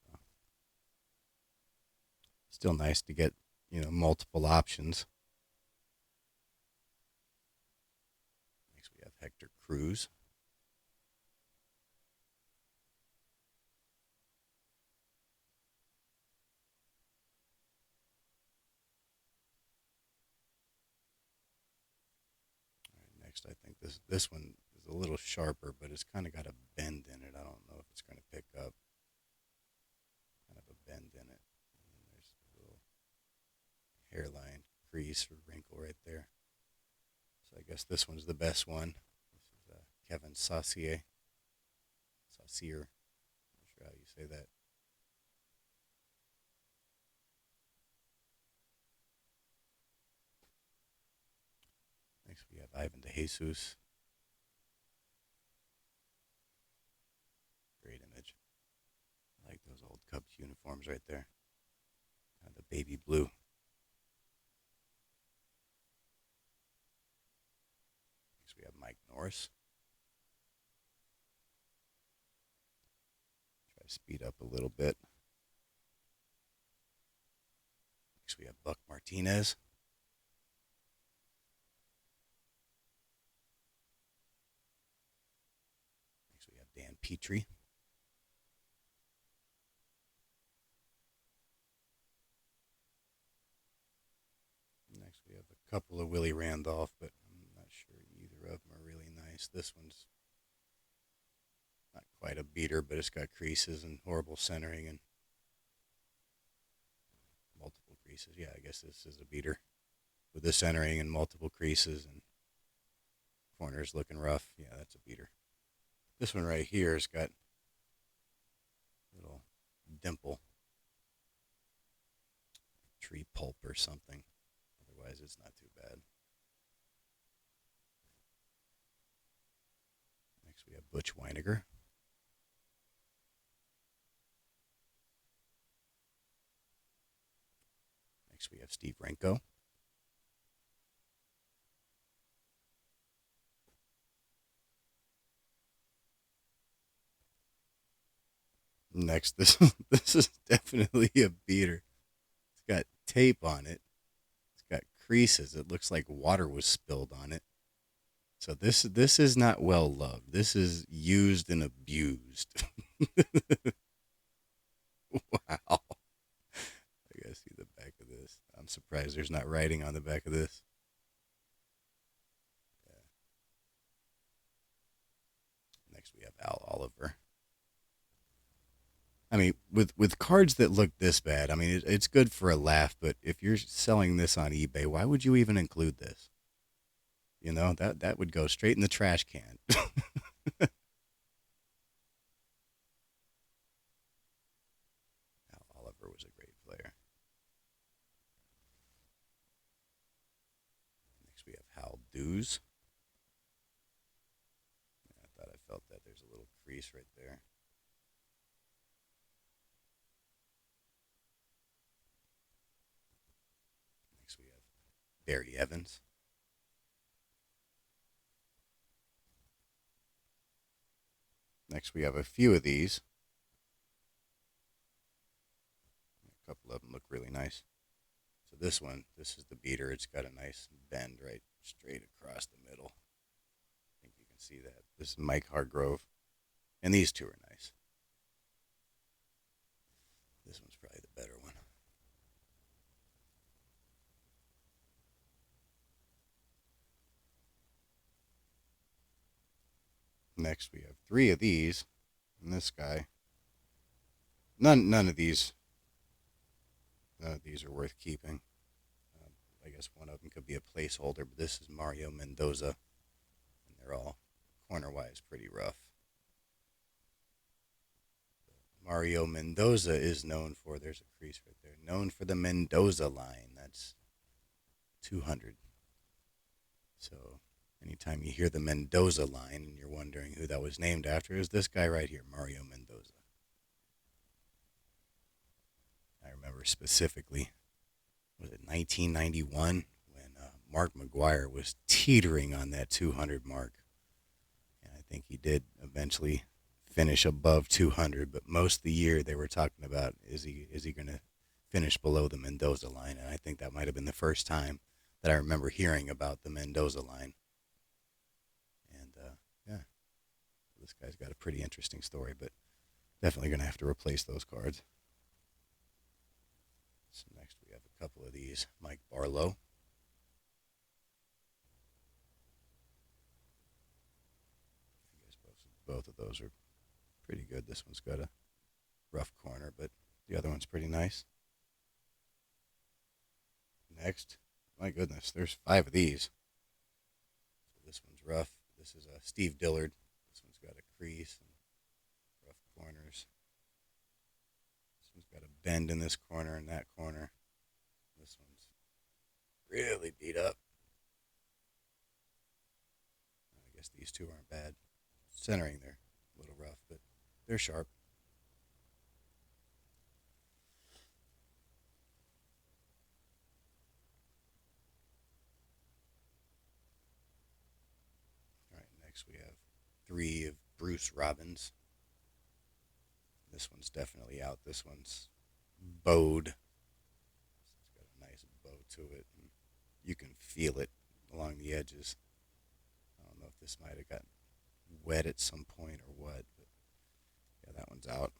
So, still nice to get, multiple options. Next we have Hector Cruz. All right, next I think this one is is a little sharper, but it's kind of got a bend in it. I don't know if it's going to pick up. Kind of a bend in it. And then there's a little hairline crease or wrinkle right there. So I guess this one's the best one. This is Kevin Saucier. Saucier. Not sure how you say that. Next we have Ivan De Jesus. Great image. I like those old Cubs uniforms right there. Kind of the baby blue. Next we have Mike Norris. Try to speed up a little bit. Next we have Buck Martinez. Next we have Dan Petrie. Next we have a couple of Willie Randolph, but I'm not sure either of them are really nice. This one's not quite a beater, but it's got creases and horrible centering and multiple creases. Yeah, I guess this is a beater with the centering and multiple creases and corners looking rough. Yeah, that's a beater. This one right here has got a little dimple, tree pulp or something. Otherwise, it's not too bad. Next, we have Butch Weiniger. Next, we have Steve Renko. Next, this is definitely a beater. It's got tape on it. It's got creases. It looks like water was spilled on it. So this is not well loved. This is used and abused. Wow. I gotta see the back of this. I'm surprised there's not writing on the back of this. Yeah. Next we have Al Oliver. I mean, with cards that look this bad, I mean, it's good for a laugh. But if you're selling this on eBay, why would you even include this? You know that would go straight in the trash can. Al Oliver was a great player. Next we have Hal Dews. Yeah, I thought I felt that. There's a little crease right there. Next we have Barry Evans. Next we have a few of these. A couple of them look really nice. So this one, this is the beater. It's got a nice bend right straight across the middle. I think you can see that. This is Mike Hargrove. And these two are nice. This one's probably the better one. Next, we have three of these, and this guy. None of these are worth keeping. I guess one of them could be a placeholder, but this is Mario Mendoza, and they're all corner-wise pretty rough. Mario Mendoza is known for, there's a crease right there, known for the Mendoza line. That's 200. So anytime you hear the Mendoza line and you're wondering who that was named after, is this guy right here, Mario Mendoza. I remember specifically, was it 1991 when Mark McGwire was teetering on that 200 mark. And I think he did eventually finish above 200, but most of the year they were talking about is he going to finish below the Mendoza line, and I think that might have been the first time that I remember hearing about the Mendoza line. And yeah, this guy's got a pretty interesting story, but definitely going to have to replace those cards. So next we have a couple of these. Mike Barlow. Both of those are pretty good. This one's got a rough corner, but the other one's pretty nice. Next, my goodness, there's 5 of these. So this one's rough. This is a Steve Dillard. This one's got a crease and rough corners. This one's got a bend in this corner and that corner. This one's really beat up. I guess these two aren't bad. Centering, they're a little rough, but they're sharp. All right, next we have 3 of Bruce Robbins. This one's definitely out. This one's bowed. It's got a nice bow to it, and you can feel it along the edges. I don't know if this might have gotten wet at some point or what, but yeah, that one's out.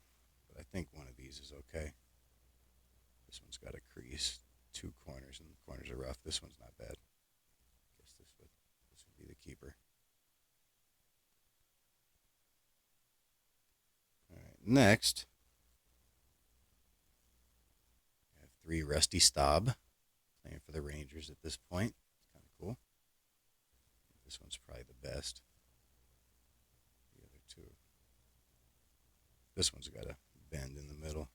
But I think one of these is okay. This one's got a crease, 2 corners, and the corners are rough. This one's not bad. I guess this would be the keeper. All right, next, I have 3 Rusty Staub playing for the Rangers at this point. It's kind of cool. This one's probably the best. The other 2. This one's got a bend in the middle.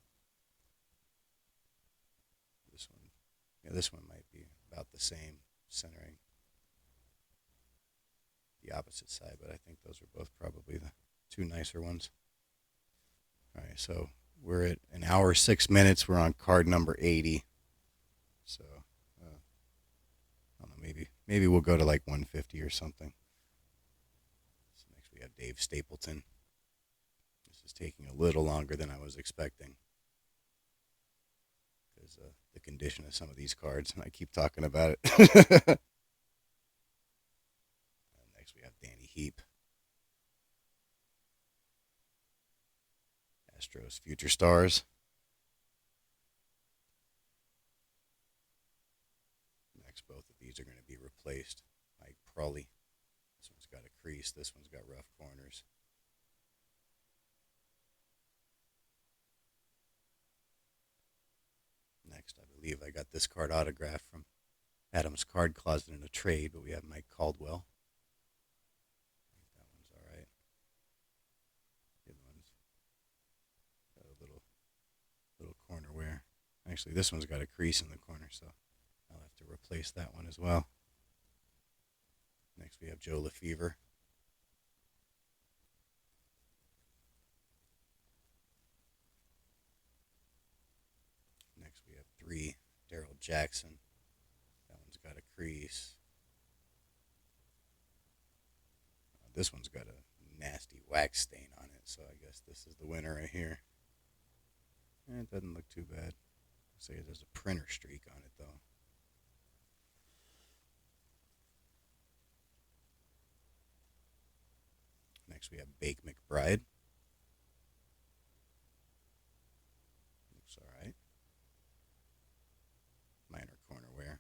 This one might be about the same centering. The opposite side, but I think those are both probably the 2 nicer ones. All right, so we're at an hour 6 minutes. We're on card number 80. So I don't know, maybe we'll go to like 150 or something. So next we have Dave Stapleton. This is taking a little longer than I was expecting because the condition of some of these cards, and I keep talking about it. Next we have Danny Heap. Astros Future Stars. Next, both of these are going to be replaced. Mike Prawley. This one's got a crease. This one's got rough corners. Next, I believe I got this card autographed from Adam's Card Closet in a trade, but we have Mike Caldwell. I think that one's all right. The other one's got a little corner wear. Actually, this one's got a crease in the corner, so I'll have to replace that one as well. Next, we have Joe Lefevre. Next, we have 3 Darryl Jackson. That one's got a crease. This one's got a nasty wax stain on it, so I guess this is the winner right here. It doesn't look too bad. I'll say there's a printer streak on it, though. Next, we have Bake McBride. Looks all right. Minor corner wear.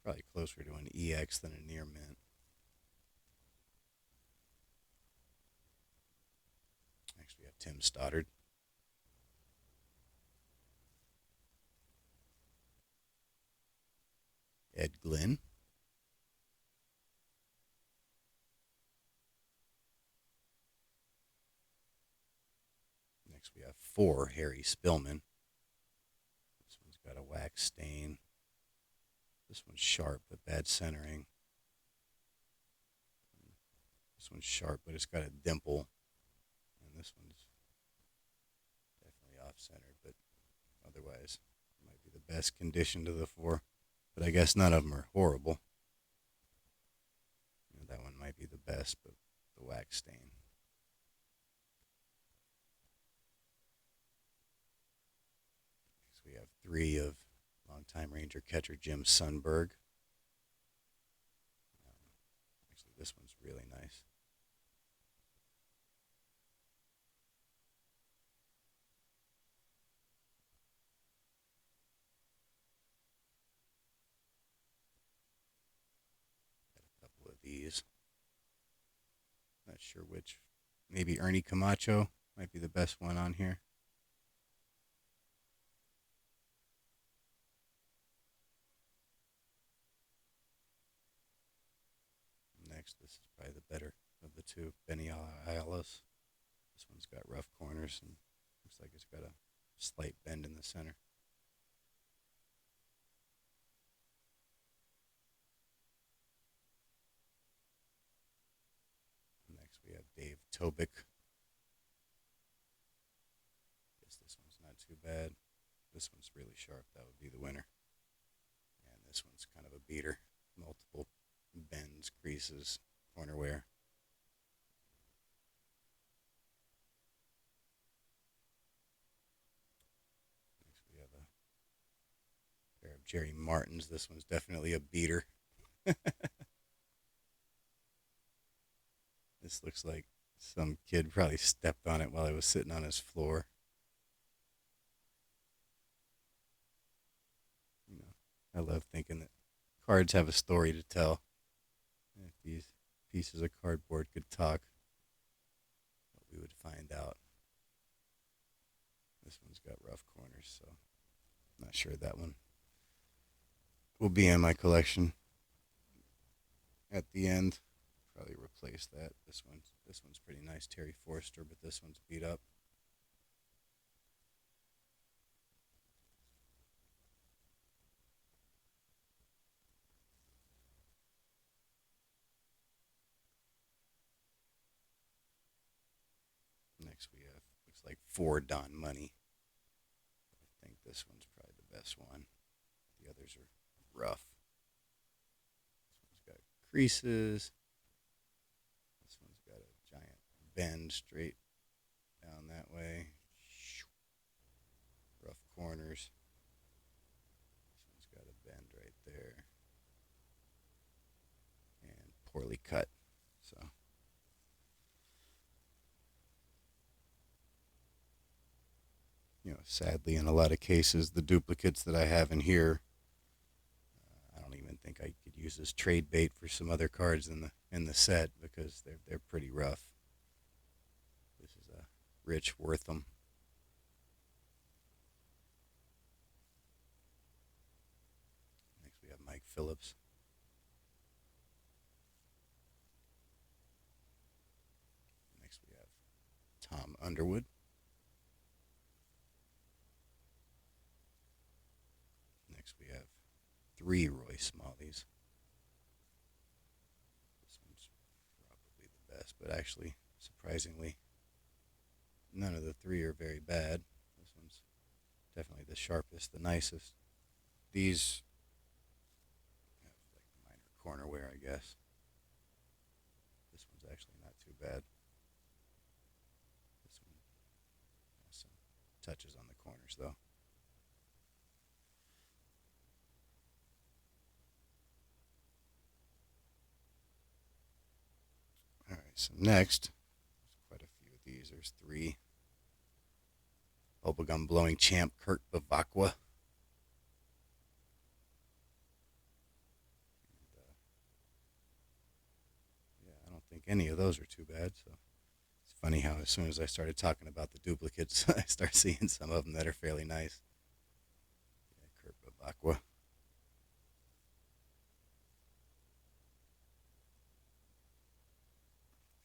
Probably closer to an EX than a near mint. Next, we have Tim Stoddard. Ed Glynn. Next, we have 4 Harry Spillman. This one's got a wax stain. This one's sharp, but bad centering. This one's sharp, but it's got a dimple. And this one's definitely off-centered, but otherwise it might be the best condition to the 4. But I guess none of them are horrible. That one might be the best, but the wax stain. Next, we have 3 of longtime Ranger catcher Jim Sundberg. Actually, this one's really nice. Got a couple of these. Not sure which maybe Ernie Camacho might be the best one on here. Next, this is probably the better of the two, Benny Ayala's. This one's got rough corners and looks like it's got a slight bend in the center. Next, we have Dave Tobick. Guess this one's not too bad. This one's really sharp. That would be the winner. And this one's kind of a beater. Multiple bends, creases, corner wear. Next, we have a pair of Jerry Martins. This one's definitely a beater. This looks like some kid probably stepped on it while it was sitting on his floor. You know, I love thinking that cards have a story to tell. If these pieces of cardboard could talk, what we would find out. This one's got rough corners, so I'm not sure that one will be in my collection at the end. Probably replace that. This one's pretty nice, Terry Forster, but this one's beat up. Next we have looks like 4 Don Money. I think this one's probably the best one. The others are rough. This one's got creases. This one's got a giant bend straight down that way. Rough corners. This one's got a bend right there. And poorly cut. So sadly, in a lot of cases, the duplicates that I have in here, I don't even think I could use as trade bait for some other cards in the set because they're pretty rough. This is a Rich Wortham. Next, we have Mike Phillips. Next, we have Tom Underwood. Next, we have 3 Roy Smalleys. This one's probably the best, but actually, surprisingly, none of the 3 are very bad. This one's definitely the sharpest, the nicest. These have like minor corner wear, I guess. This one's actually not too bad. This one has some touches on the corners, though. All right, so next, there's quite a few of these. There's 3. Bubblegum blowing champ Kurt Bavakwa. Yeah, I don't think any of those are too bad. So it's funny how as soon as I started talking about the duplicates, I start seeing some of them that are fairly nice. Yeah, Kurt Bavakwa.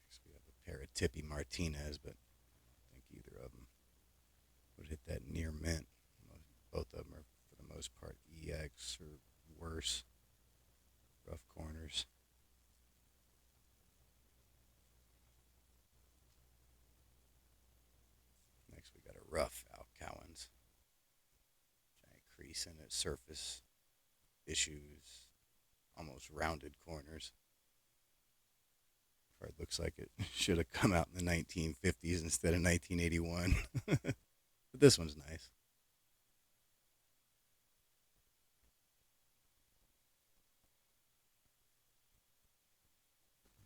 Next we have a pair of Tippy Martinez, but I don't think either of them would hit that near mint. Both of them are, for the most part, EX or worse. Rough corners. Next, we got a rough Al Cowens. Giant crease in its surface. Issues. Almost rounded corners. Card looks like it should have come out in the 1950s instead of 1981. But this one's nice.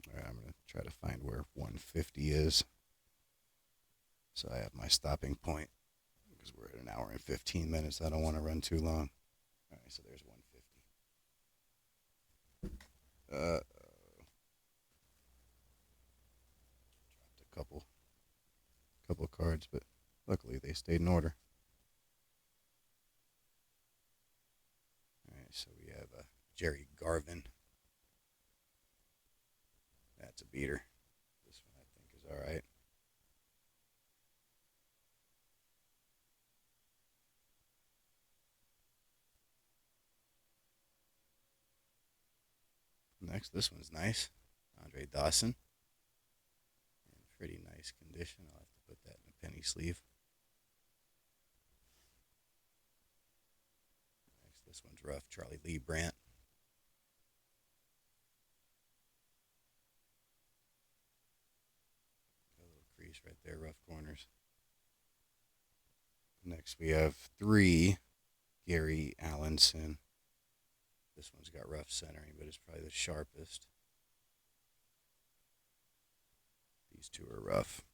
All right, I'm going to try to find where 150 is. So I have my stopping point because we're at an hour and 15 minutes. I don't want to run too long. All right, so there's 150. Dropped a couple of cards, but luckily they stayed in order. All right, so we have Jerry Garvin. That's a beater. This one I think is all right. Next, this one's nice. Andre Dawson. In pretty nice condition. I'll have to put that in a penny sleeve. Next, this one's rough. Charlie Lee Brandt. Got a little crease right there, rough corners. Next, we have 3 Gary Allenson. This one's got rough centering, but it's probably the sharpest. These 2 are rough.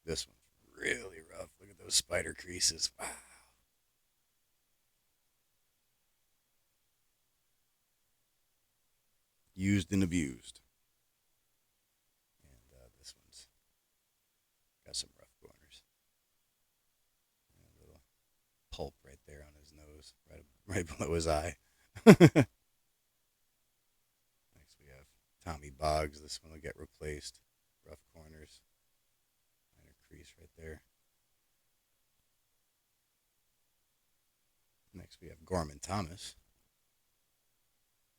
This one's really rough. Look at those spider creases. Wow. Used and abused. And this one's got some rough corners. And a little pulp right there on his nose, right below his eye. Next we have Tommy Boggs. This one will get replaced. Rough corners. Minor crease right there. Next we have Gorman Thomas.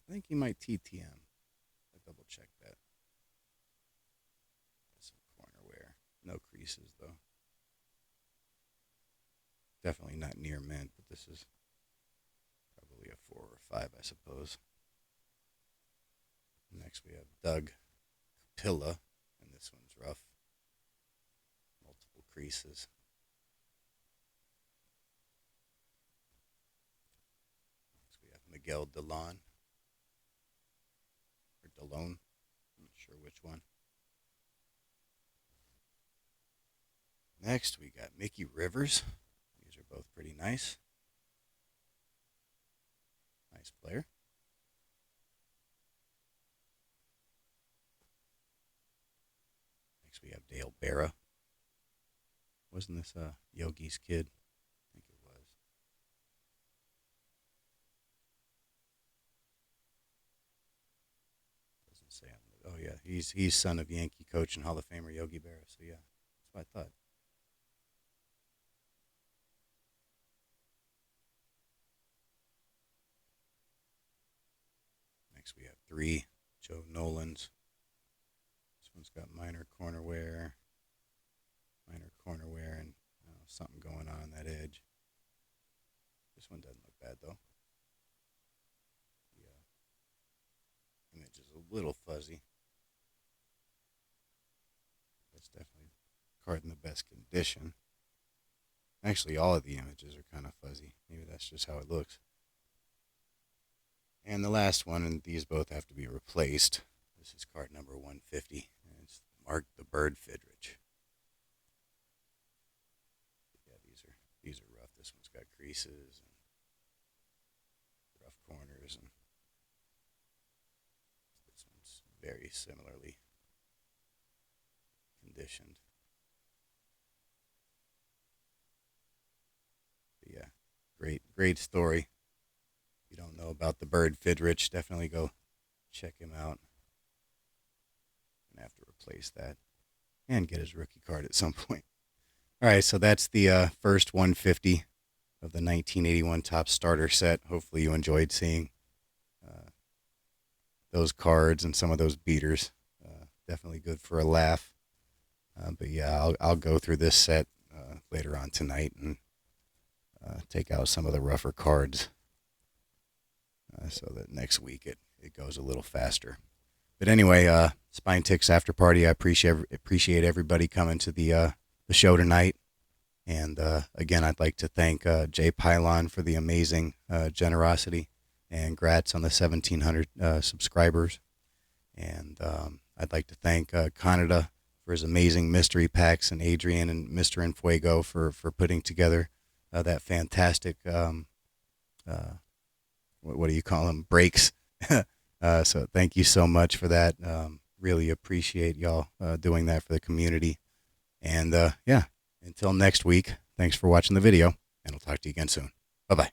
I think he might TTM. I'll double check that. Some corner wear. No creases though. Definitely not near mint, but this is probably a 4 or 5, I suppose. Next we have Doug Capilla, and this one's rough. Multiple creases. Next we have Miguel Delon. Or Delone. I'm not sure which one. Next we got Mickey Rivers. These are both pretty nice. Nice player. Next we have Dale Barra. Wasn't this Yogi's kid? I think it was. Doesn't say on the, oh yeah, he's son of Yankee coach and Hall of Famer Yogi Berra. So yeah, that's what I thought. Next we have 3 Joe Nolans. This one's got minor corner wear, and something going on that edge. This one doesn't look bad though. The image is a little fuzzy. That's definitely a card in the best condition. Actually, all of the images are kind of fuzzy. Maybe that's just how it looks. And the last one, and these both have to be replaced. This is card number 150, and it's Mark the Bird Fidrich. Yeah, these are rough. This one's got creases and rough corners, and this one's very similarly conditioned. But yeah, great story. If you don't know about the Bird Fidrich, definitely go check him out. Gonna have to replace that and get his rookie card at some point. All right, so that's the first 150 of the 1981 Top Starter set. Hopefully you enjoyed seeing those cards and some of those beaters. Definitely good for a laugh. But yeah, I'll go through this set later on tonight and take out some of the rougher cards so that next week it goes a little faster. But anyway, Spine Ticks After Party, I appreciate everybody coming to the show tonight. And again, I'd like to thank Jay Pylon for the amazing generosity, and Gratz on the 1,700 subscribers. And I'd like to thank Canada for his amazing mystery packs, and Adrian and Mr. Infuego for putting together that fantastic, what do you call them, breaks. So thank you so much for that. Really appreciate y'all doing that for the community. And yeah, until next week, thanks for watching the video, and I'll talk to you again soon. Bye-bye.